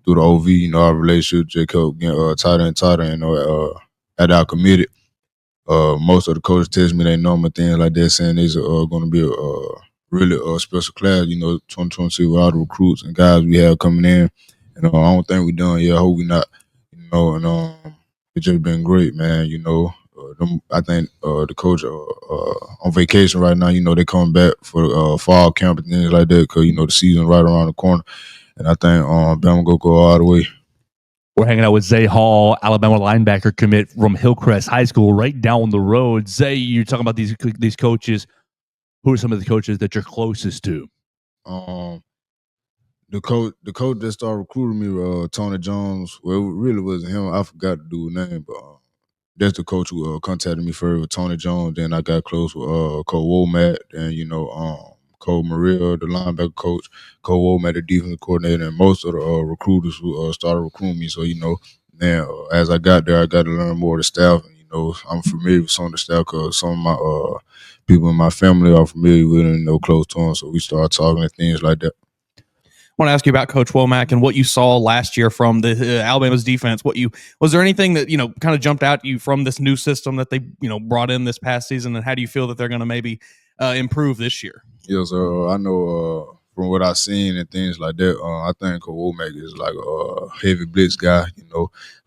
[SPEAKER 6] through the OV, our relationship just kept getting tighter and tighter. After I committed, most of the coaches text me they know me, things like that, saying these are going to be a really special class, 2022 with all the recruits and guys we have coming in. I don't think we're done yet. I hope we're not, and it's just been great, man, I think the coach on vacation right now. They coming back for fall camp and things like that because the season right around the corner, and I think Bama go all the way.
[SPEAKER 2] We're hanging out with Zay Hall, Alabama linebacker commit from Hillcrest High School, right down the road. Zay, you're talking about these coaches. Who are some of the coaches that you're closest to?
[SPEAKER 6] The coach that started recruiting me, Tony Jones. Well, it really wasn't him. I forgot to do the name, but. That's the coach who contacted me first with Tony Jones. Then I got close with Coach Womack and Cole Morrell, the linebacker coach, Cole Womack, the defensive coordinator, and most of the recruiters who started recruiting me. So, now as I got there, I got to learn more of the staff. I'm familiar with some of the staff because some of my people in my family are familiar with them, close to them. So we started talking and things like that.
[SPEAKER 3] I want to ask you about Coach Womack and what you saw last year from the Alabama's defense. Was there anything that kind of jumped out to you from this new system that they brought in this past season, and how do you feel that they're going to maybe improve this year?
[SPEAKER 6] Yeah, so I know from what I've seen and things like that, I think Coach Womack is like a heavy blitz guy.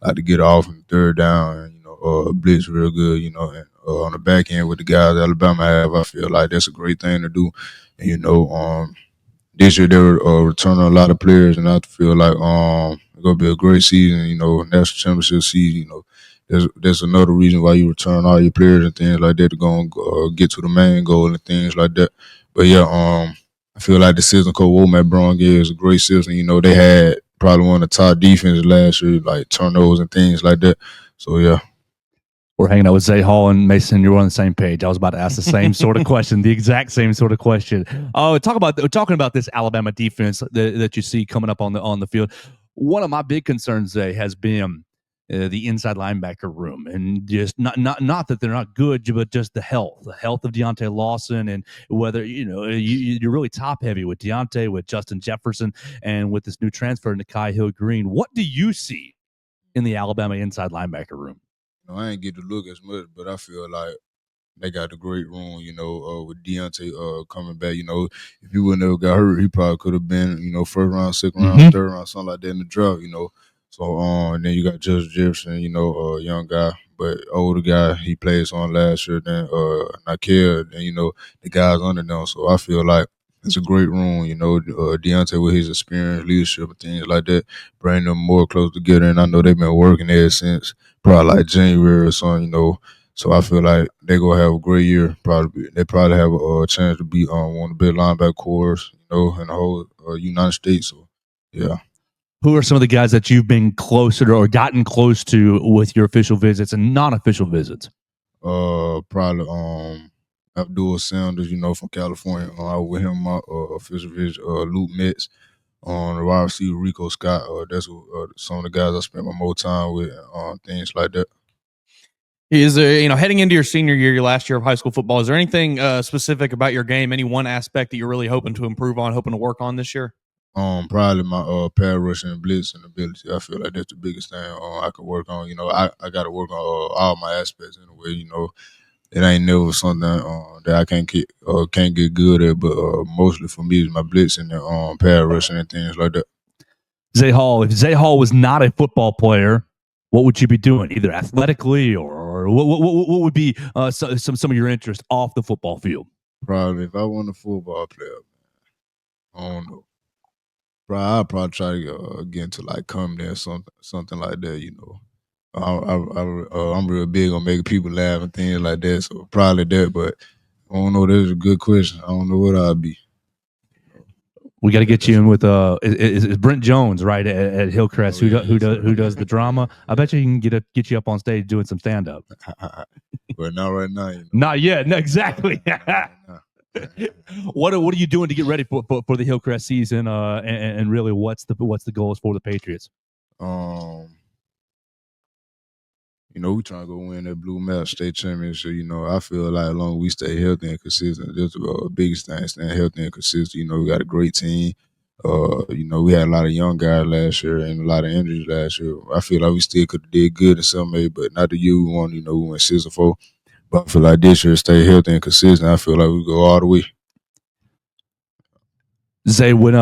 [SPEAKER 6] Like to get off and third down and blitz real good. And on the back end with the guys Alabama have, I feel like that's a great thing to do. And this year they were returning a lot of players, and I feel like it's gonna be a great season. National championship season. There's another reason why you return all your players and things like that to go and get to the main goal and things like that. But yeah, I feel like the system Coach Womack brought is a great system. They had probably one of the top defenses last year, like turnovers and things like that. So yeah.
[SPEAKER 2] We're hanging out with Zay Hall and Mason. You're on the same page. I was about to ask the same sort of question, the exact same sort of question. Talking about this Alabama defense that you see coming up on the field. One of my big concerns, Zay, has been the inside linebacker room, and just not that they're not good, but just the health of Deontay Lawson, and whether you're really top heavy with Deontay, with Justin Jefferson, and with this new transfer into Kai Hill Green. What do you see in the Alabama inside linebacker room?
[SPEAKER 6] I ain't get to look as much, but I feel like they got a great room, with Deontay coming back. If he wouldn't have got hurt, he probably could have been, first round, second round, third round, something like that in the draft, So and then you got Justin Jefferson, a young guy, but older guy. He plays on last year. Then Nakia, and the guys under them. So I feel like it's a great room. Deontay with his experience, leadership, and things like that, bring them more close together. And I know they've been working there since probably like January or something. So I feel like they're gonna have a great year. They probably have a chance to be one of the big linebacker corps, in the whole United States. So yeah.
[SPEAKER 2] Who are some of the guys that you've been closer to or gotten close to with your official visits and non-official visits?
[SPEAKER 6] Probably Abdul Sanders, from California. I was with him my official visit. Luke Metz, on the wide receiver Rico Scott. That's some of the guys I spent my more time with. Things like that.
[SPEAKER 3] Is there, heading into your senior year, your last year of high school football, is there anything specific about your game, any one aspect that you're really hoping to improve on, hoping to work on this year?
[SPEAKER 6] Probably my pass rushing and blitzing ability. I feel like that's the biggest thing I could work on. I got to work on all my aspects in a way. It ain't never something that I can't get good at, but mostly for me is my blitzing and pass rushing and things like that.
[SPEAKER 2] Zay Hall, if Zay Hall was not a football player, what would you be doing, either athletically or what would be some of your interest off the football field?
[SPEAKER 6] Probably if I wasn't a football player, I don't know. I'll probably try to get into like comedy or something like that. I'm real big on making people laugh and things like that, so probably that. But I don't know. That's a good question. I don't know what I'll be.
[SPEAKER 2] We got to get you in with is Brent Jones, right, at Hillcrest, who does the drama. I bet you can get you up on stage doing some stand up.
[SPEAKER 6] But not right now.
[SPEAKER 2] Not yet. No, exactly. What are you doing to get ready for the Hillcrest season? And really, what's the goals for the Patriots?
[SPEAKER 6] We trying to go win that blue medal state championship. I feel like as long as we stay healthy and consistent, that's the biggest thing. Staying healthy and consistent. We got a great team. We had a lot of young guys last year and a lot of injuries last year. I feel like we still could have did good in some way, but not the year we won. We went 6-4. But I feel like this year, stay healthy and consistent. I feel like we go all the way.
[SPEAKER 2] Zay, when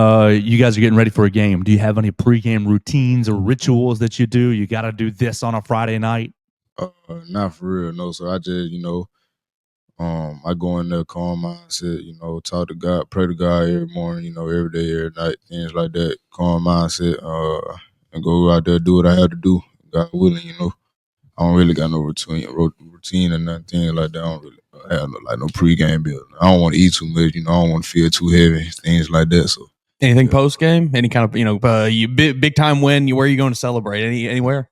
[SPEAKER 2] you guys are getting ready for a game, do you have any pregame routines or rituals that you do? You got to do this on a Friday night?
[SPEAKER 6] Not for real, no. So I just, I go in there, calm mindset, talk to God, pray to God every morning, every day, every night, things like that. Calm mindset, and go out there, do what I have to do. God willing, I don't really got no routine or nothing like that. I don't really have no pregame build. I don't want to eat too much, I don't want to feel too heavy, things like that. So
[SPEAKER 3] anything post game, any kind of you big time win, where are you going to celebrate? Anywhere?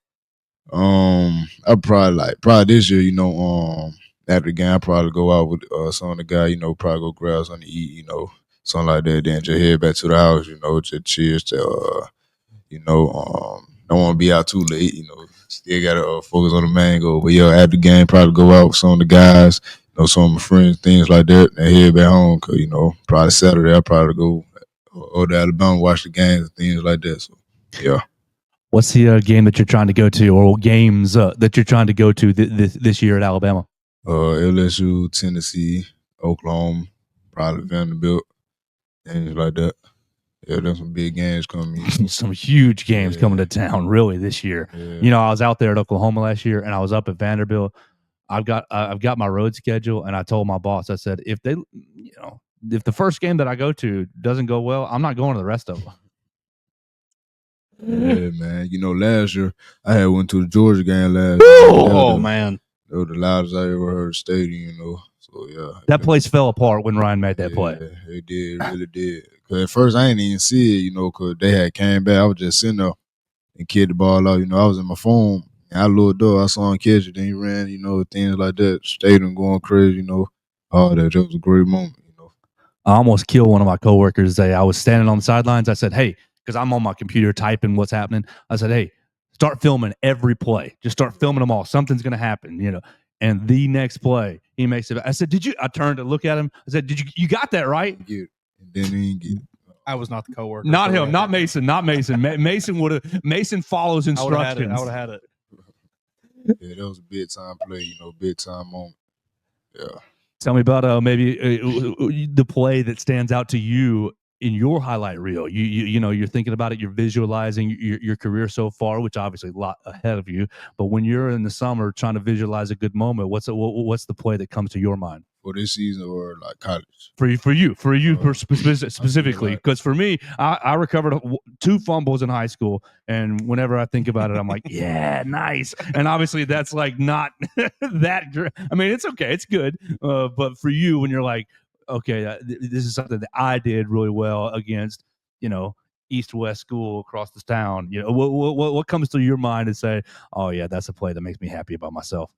[SPEAKER 6] I probably this year, after the game, I probably go out with some of the guys, probably go grab something to eat, something like that. Then just head back to the house, just cheers to, don't want to be out too late, still got to focus on the main goal. But, yeah, after the game, probably go out with some of the guys, some of my friends, things like that, and head back home because, probably Saturday I'll probably go over to Alabama, watch the games and things like that. So, yeah.
[SPEAKER 2] What's the game that you're trying to go to, or games that you're trying to go to this year at Alabama?
[SPEAKER 6] LSU, Tennessee, Oklahoma, probably Vanderbilt, things like that. Yeah, there's some big games coming.
[SPEAKER 2] Some huge games coming to town, really, this year.
[SPEAKER 6] Yeah.
[SPEAKER 2] I was out there at Oklahoma last year, and I was up at Vanderbilt. I've got my road schedule, and I told my boss, I said, if the first game that I go to doesn't go well, I'm not going to the rest of them.
[SPEAKER 6] Yeah, man. Last year I had went to the Georgia game last year.
[SPEAKER 3] Oh, man.
[SPEAKER 6] That was the loudest I ever heard the stadium, So, yeah.
[SPEAKER 2] That place fell apart when Ryan made that play.
[SPEAKER 6] It did. It really did. Because at first I didn't even see it, because they had came back. I was just sitting there and kicked the ball out. I was in my phone. And I looked up. I saw him catch it. Then he ran, things like that. Stadium going crazy, all that. It was a great moment,
[SPEAKER 2] I almost killed one of my coworkers. I was standing on the sidelines. I said, hey, because I'm on my computer typing what's happening. I said, hey, start filming every play. Just start filming them all. Something's going to happen, And the next play, he makes it. I said, I turned to look at him. I said, you got that right?
[SPEAKER 6] Get it. And then he didn't get it.
[SPEAKER 3] I was not the coworker.
[SPEAKER 2] Not him, not Mason, Mason follows instructions.
[SPEAKER 3] I would have had it.
[SPEAKER 6] Yeah, that was a big time play, big time moment. Yeah.
[SPEAKER 2] Tell me about maybe the play that stands out to you in your highlight reel. You're thinking about it. You're visualizing your career so far, which obviously a lot ahead of you. But when you're in the summer trying to visualize a good moment, what's the play that comes to your mind?
[SPEAKER 6] For this season or like college?
[SPEAKER 2] For you specifically, because for me, I recovered 2 fumbles in high school, and whenever I think about it, I'm like, yeah, nice. And obviously, that's like not that. I mean, it's okay, it's good, but for you, when you're like, okay, this is something that I did really well against, East-West school across the town. What comes to your mind and say, oh yeah, that's a play that makes me happy about myself?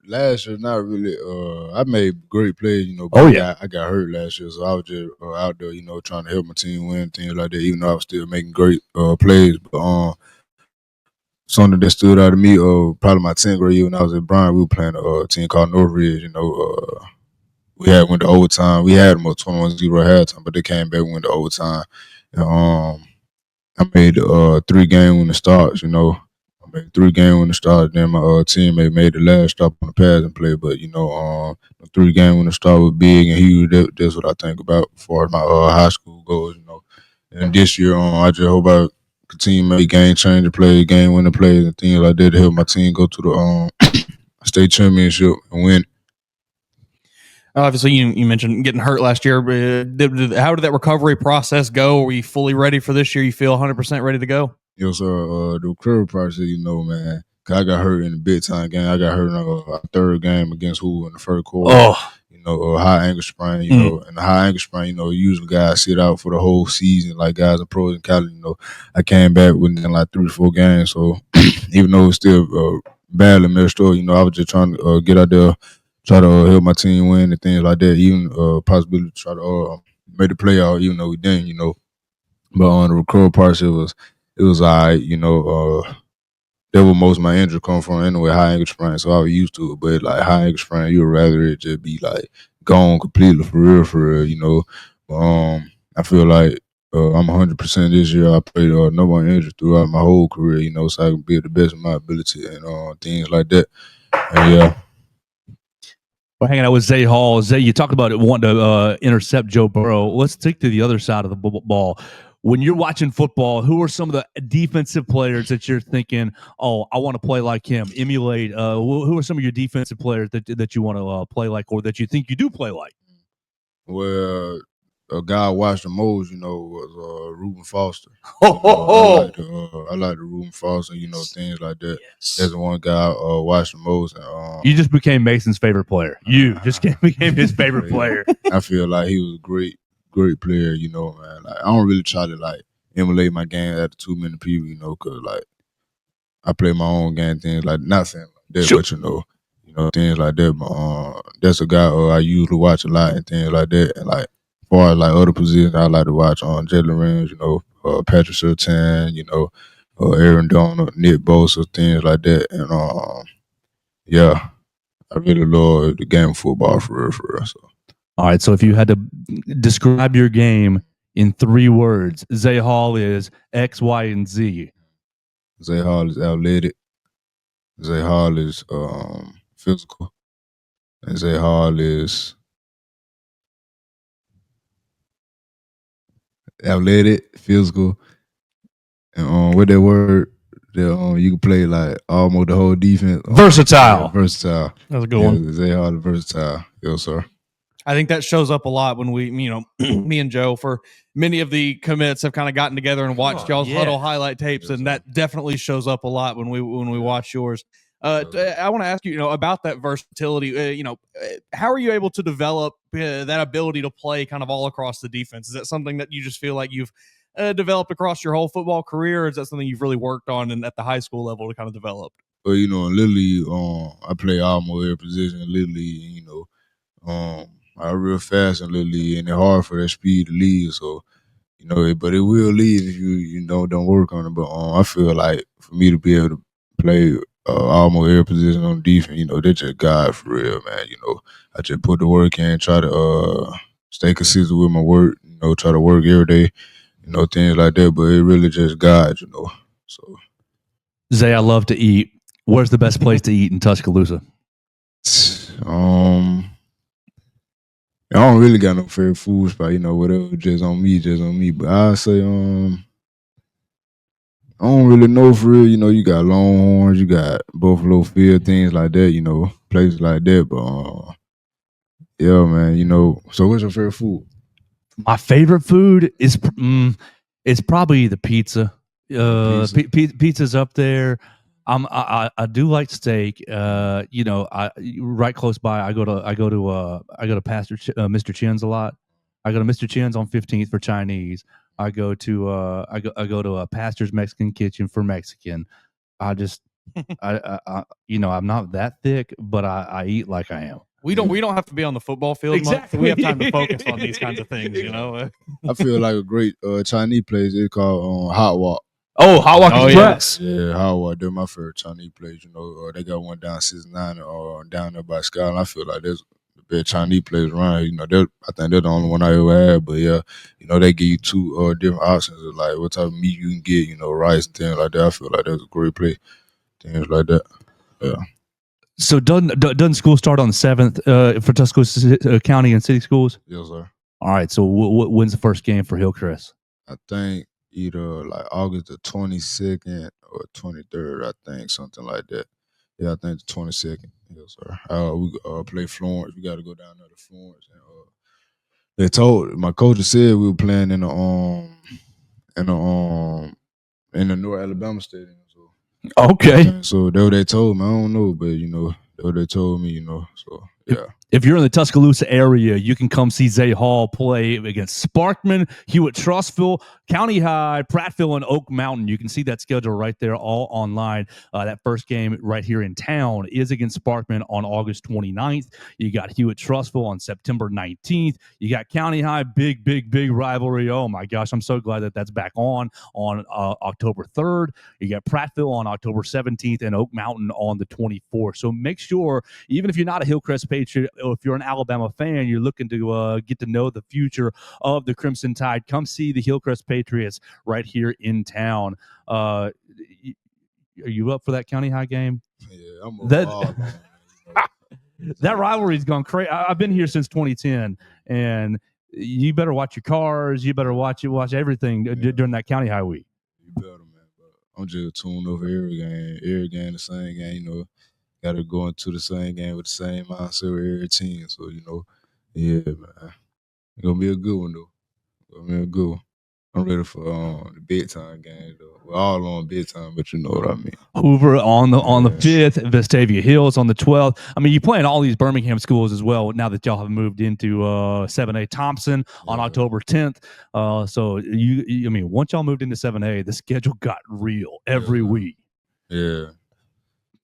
[SPEAKER 6] Last year, not really. I made great plays,
[SPEAKER 2] Oh,
[SPEAKER 6] yeah. I got hurt last year, so I was just out there, trying to help my team win, things like that, even though I was still making great plays. But something that stood out to me, probably my 10th grade year when I was at Bryan, we were playing a team called Northridge, we had went to overtime. We had them a 21-0 halftime, but they came back and went to overtime. And, I made 3 game-winning starts, I made 3 game-winning starts. Then my teammate made the last stop on the passing play. But, the 3 game-winning start was big and huge. That's what I think about as far as my high school goes, And this year, I just hope I continue to make game-changer plays, game-winning plays, and things like that to help my team go to the state championship and win.
[SPEAKER 3] Obviously, you mentioned getting hurt last year. How did that recovery process go? Were you fully ready for this year? You feel 100% ready to go?
[SPEAKER 6] Yes, sir. The recovery process, man, 'cause I got hurt in the big time game. I got hurt in a 3rd game against Hoover in the 1st quarter. High ankle sprain, and the high ankle sprain, usually guys sit out for the whole season, like guys in pros and college, I came back within like 3 to 4 games. So even though it's still badly messed up, I was just trying to get out there, try to help my team win and things like that. Even possibility to try to make the playoff, even though we didn't, But on the recovery process, it was all right, that was most of my injury come from anyway, high ankle sprain. So I was used to it. But like high ankle sprain, you would rather it just be like gone completely for real, But I feel like I'm 100% this year. I played no more injury throughout my whole career, so I can be at the best of my ability and things like that. And yeah.
[SPEAKER 2] We're hanging out with Zay Hall. Zay, you talked about it wanting to intercept Joe Burrow. Let's take to the other side of the ball. When you're watching football, who are some of the defensive players that you're thinking, oh, I want to play like him, emulate? Who are some of your defensive players that you want to play like, or that you think you do play like?
[SPEAKER 6] Well, a guy I watched the most, was Reuben Foster. I like the Reuben Foster, things like that. Yes. That's the one guy I watched the most. And,
[SPEAKER 2] you just became Mason's favorite player. You just became his favorite player.
[SPEAKER 6] I feel like he was a great player, man. Like, I don't really try to like emulate my game after too many people, because like I play my own game, things like nothing like that, sure. But things like that. But that's a guy I usually watch a lot and things like that. And like far as like other positions, I like to watch on Jalen Rams, Patrick Surtain, Aaron Donald, Nick Bosa, things like that. And yeah, I really love the game of football for real. So.
[SPEAKER 2] All right, so if you had to describe your game in 3 words, Zay Hall is X, Y, and Z.
[SPEAKER 6] Zay Hall is athletic. Zay Hall is physical. And Zay Hall is athletic, physical, and with that word, you can play like almost the whole defense.
[SPEAKER 2] Versatile.
[SPEAKER 6] Versatile.
[SPEAKER 3] That's a good one.
[SPEAKER 6] Zay Hall is versatile. Yes, sir.
[SPEAKER 3] I think that shows up a lot when we, me and Joe, for many of the commits, have kind of gotten together and watched y'all's huddle highlight tapes, and that definitely shows up a lot when we watch yours. I want to ask you, about that versatility. How are you able to develop that ability to play kind of all across the defense? Is that something that you just feel like you've developed across your whole football career, or is that something you've really worked on and at the high school level to kind of develop?
[SPEAKER 6] Well, in Little League, I play almost every position in Little League. I'm real fast in Little League, and it's hard for that speed to lead. So, but it will lead if you don't work on it. But I feel like for me to be able to play almost every position on defense, they're just God for real, man. I just put the work in, try to stay consistent with my work. Try to work every day, things like that. But it really just God, So,
[SPEAKER 2] Zay, I love to eat. Where's the best place to eat in Tuscaloosa?
[SPEAKER 6] I don't really got no favorite food spot, whatever, just on me. But I say, I don't really know for real. You got Longhorns, you got Buffalo Field, things like that, places like that. But yeah, man, So what's your favorite food?
[SPEAKER 2] My favorite food is it's probably the pizza. Pizza's up there. I do like steak. Right close by. I go to Mr. Chin's a lot. I go to Mr. Chin's on 15th for Chinese. I go to Pastor's Mexican Kitchen for Mexican. I'm not that thick, but I eat like I am.
[SPEAKER 3] We don't have to be on the football field.
[SPEAKER 2] Exactly.
[SPEAKER 3] We have time to focus on these kinds of things.
[SPEAKER 6] I feel like a great Chinese place. It's called Hot Wok.
[SPEAKER 2] Oh, Hot Wok Express.
[SPEAKER 6] Yeah, Hot Wok. They're my favorite Chinese place. They got one down 69 or down there by Sky, and I feel like there's the best Chinese place around here. I think they're the only one I ever had. But yeah, they give you 2 different options of like what type of meat you can get. Rice and things like that. I feel like that's a great place. Things like that. Yeah.
[SPEAKER 2] So doesn't school start on the 7th for Tuscaloosa County and City Schools?
[SPEAKER 6] Yes, sir.
[SPEAKER 2] All right. So when's the first game for Hillcrest?
[SPEAKER 6] I think either like August the 22nd or 23rd, I think, something like that. Yeah, I think the 22nd. Yes, sir. We play Florence. We got to go down there to Florence. And my coach said we were playing in the North Alabama Stadium. So
[SPEAKER 2] okay.
[SPEAKER 6] So that's what they told me. I don't know, but that's what they told me. So yeah.
[SPEAKER 2] If you're in the Tuscaloosa area, you can come see Zay Hall play against Sparkman, Hewitt-Trussville, County High, Prattville, and Oak Mountain. You can see that schedule right there all online. That first game right here in town is against Sparkman on August 29th. You got Hewitt-Trussville on September 19th. You got County High, big rivalry. Oh, my gosh, I'm so glad that that's back on October 3rd. You got Prattville on October 17th and Oak Mountain on the 24th. So make sure, even if you're not a Hillcrest Patriot, or if you're an Alabama fan, you're looking to get to know the future of the Crimson Tide, come see the Hillcrest Patriots right here in town. Are you up for that County High game?
[SPEAKER 6] Yeah, I'm
[SPEAKER 2] that rivalry's gone crazy. I've been here since 2010, and you better watch your cars. You better watch everything during that County High week.
[SPEAKER 6] You better, man. But I'm just tuned over every game, the same game. Got to go into the same game with the same mindset with every team. So, yeah, man. It's going to be a good one, though. It's going to be a good one. I'm ready for the bedtime game, though. We're all on bedtime, but you know what I mean.
[SPEAKER 2] Hoover on the 5th, Vestavia Hills on the 12th. I mean, you play in all these Birmingham schools as well now that y'all have moved into 7A Thompson on October 10th. So, once y'all moved into 7A, the schedule got real every week.
[SPEAKER 6] Yeah.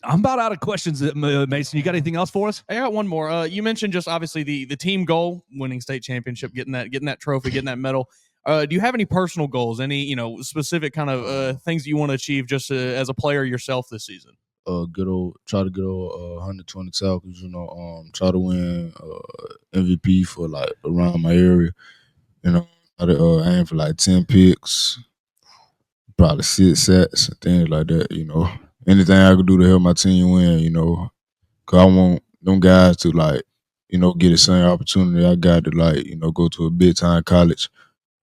[SPEAKER 2] I'm about out of questions, Mason. You got anything else for us?
[SPEAKER 3] I got one more. You mentioned just obviously the team goal, winning state championship, getting that trophy, getting that medal. Do you have any personal goals? Any specific kind of things that you want to achieve just as a player yourself this season?
[SPEAKER 6] Try to get 120 tackles. Try to win MVP for like around my area. Try to aim for like 10 picks, probably 6 sacks, things like that. Anything I could do to help my team win. Cause I want them guys to get the same opportunity I got to go to a big time college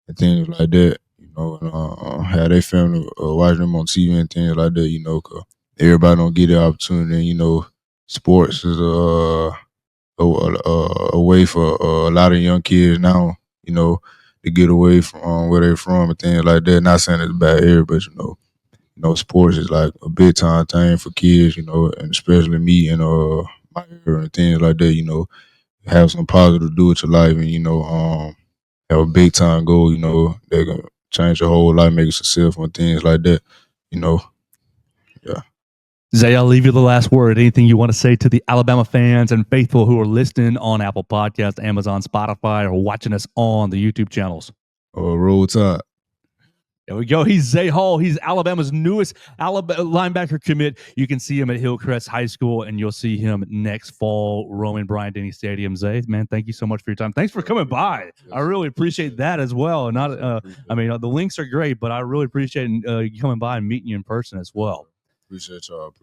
[SPEAKER 6] and things like that. And have their family watch them on TV and things like that. Cause everybody don't get the opportunity. Sports is a way for a lot of young kids now. To get away from where they're from and things like that. Not saying it's a bad area, but sports is like a big time thing for kids. And especially me and my area and things like that. Have some positive to do with your life, and have a big time goal. They're gonna change your whole life, make it successful and things like that. Yeah.
[SPEAKER 2] Zay, I'll leave you the last word. Anything you want to say to the Alabama fans and faithful who are listening on Apple Podcasts, Amazon, Spotify, or watching us on the YouTube channels?
[SPEAKER 6] Roll Tide.
[SPEAKER 2] There we go. He's Zay Hall. He's Alabama's newest linebacker commit. You can see him at Hillcrest High School, and you'll see him next fall roaming Bryant-Denny Stadium. Zay, man, thank you so much for your time. Thanks for coming by. I really appreciate that as well. And the links are great, but I really appreciate you coming by and meeting you in person as well.
[SPEAKER 6] Appreciate y'all.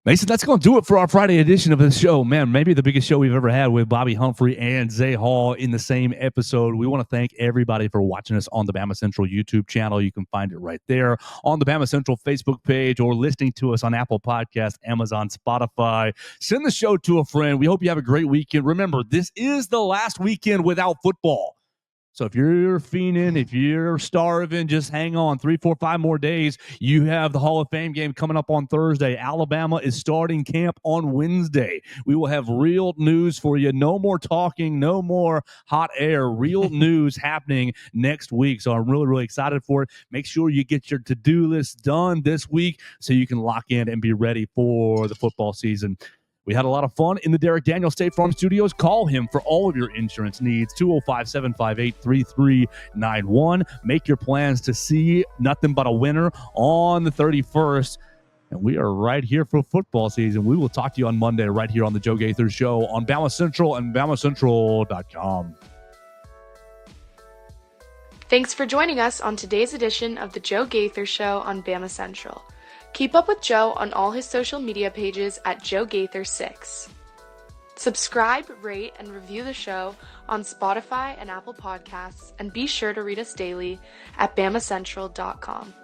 [SPEAKER 2] Mason, that's going to do it for our Friday edition of the show. Man, maybe the biggest show we've ever had with Bobby Humphrey and Zay Hall in the same episode. We want to thank everybody for watching us on the Bama Central YouTube channel. You can find it right there on the Bama Central Facebook page or listening to us on Apple Podcasts, Amazon, Spotify. Send the show to a friend. We hope you have a great weekend. Remember, this is the last weekend without football. So if you're fiending, if you're starving, just hang on. 3, 4, 5 more days. You have the Hall of Fame game coming up on Thursday. Alabama is starting camp on Wednesday. We will have real news for you. No more talking, no more hot air. Real news happening next week. So I'm really, really excited for it. Make sure you get your to-do list done this week so you can lock in and be ready for the football season. We had a lot of fun in the Derek Daniel State Farm Studios. Call him for all of your insurance needs, 205-758-3391. Make your plans to see nothing but a winner on the 31st. And we are right here for football season. We will talk to you on Monday right here on the Joe Gaither Show on Bama Central and BamaCentral.com.
[SPEAKER 1] Thanks for joining us on today's edition of the Joe Gaither Show on Bama Central. Keep up with Joe on all his social media pages at Joe Gaither6. Subscribe, rate, and review the show on Spotify and Apple Podcasts, and be sure to read us daily at BamaCentral.com.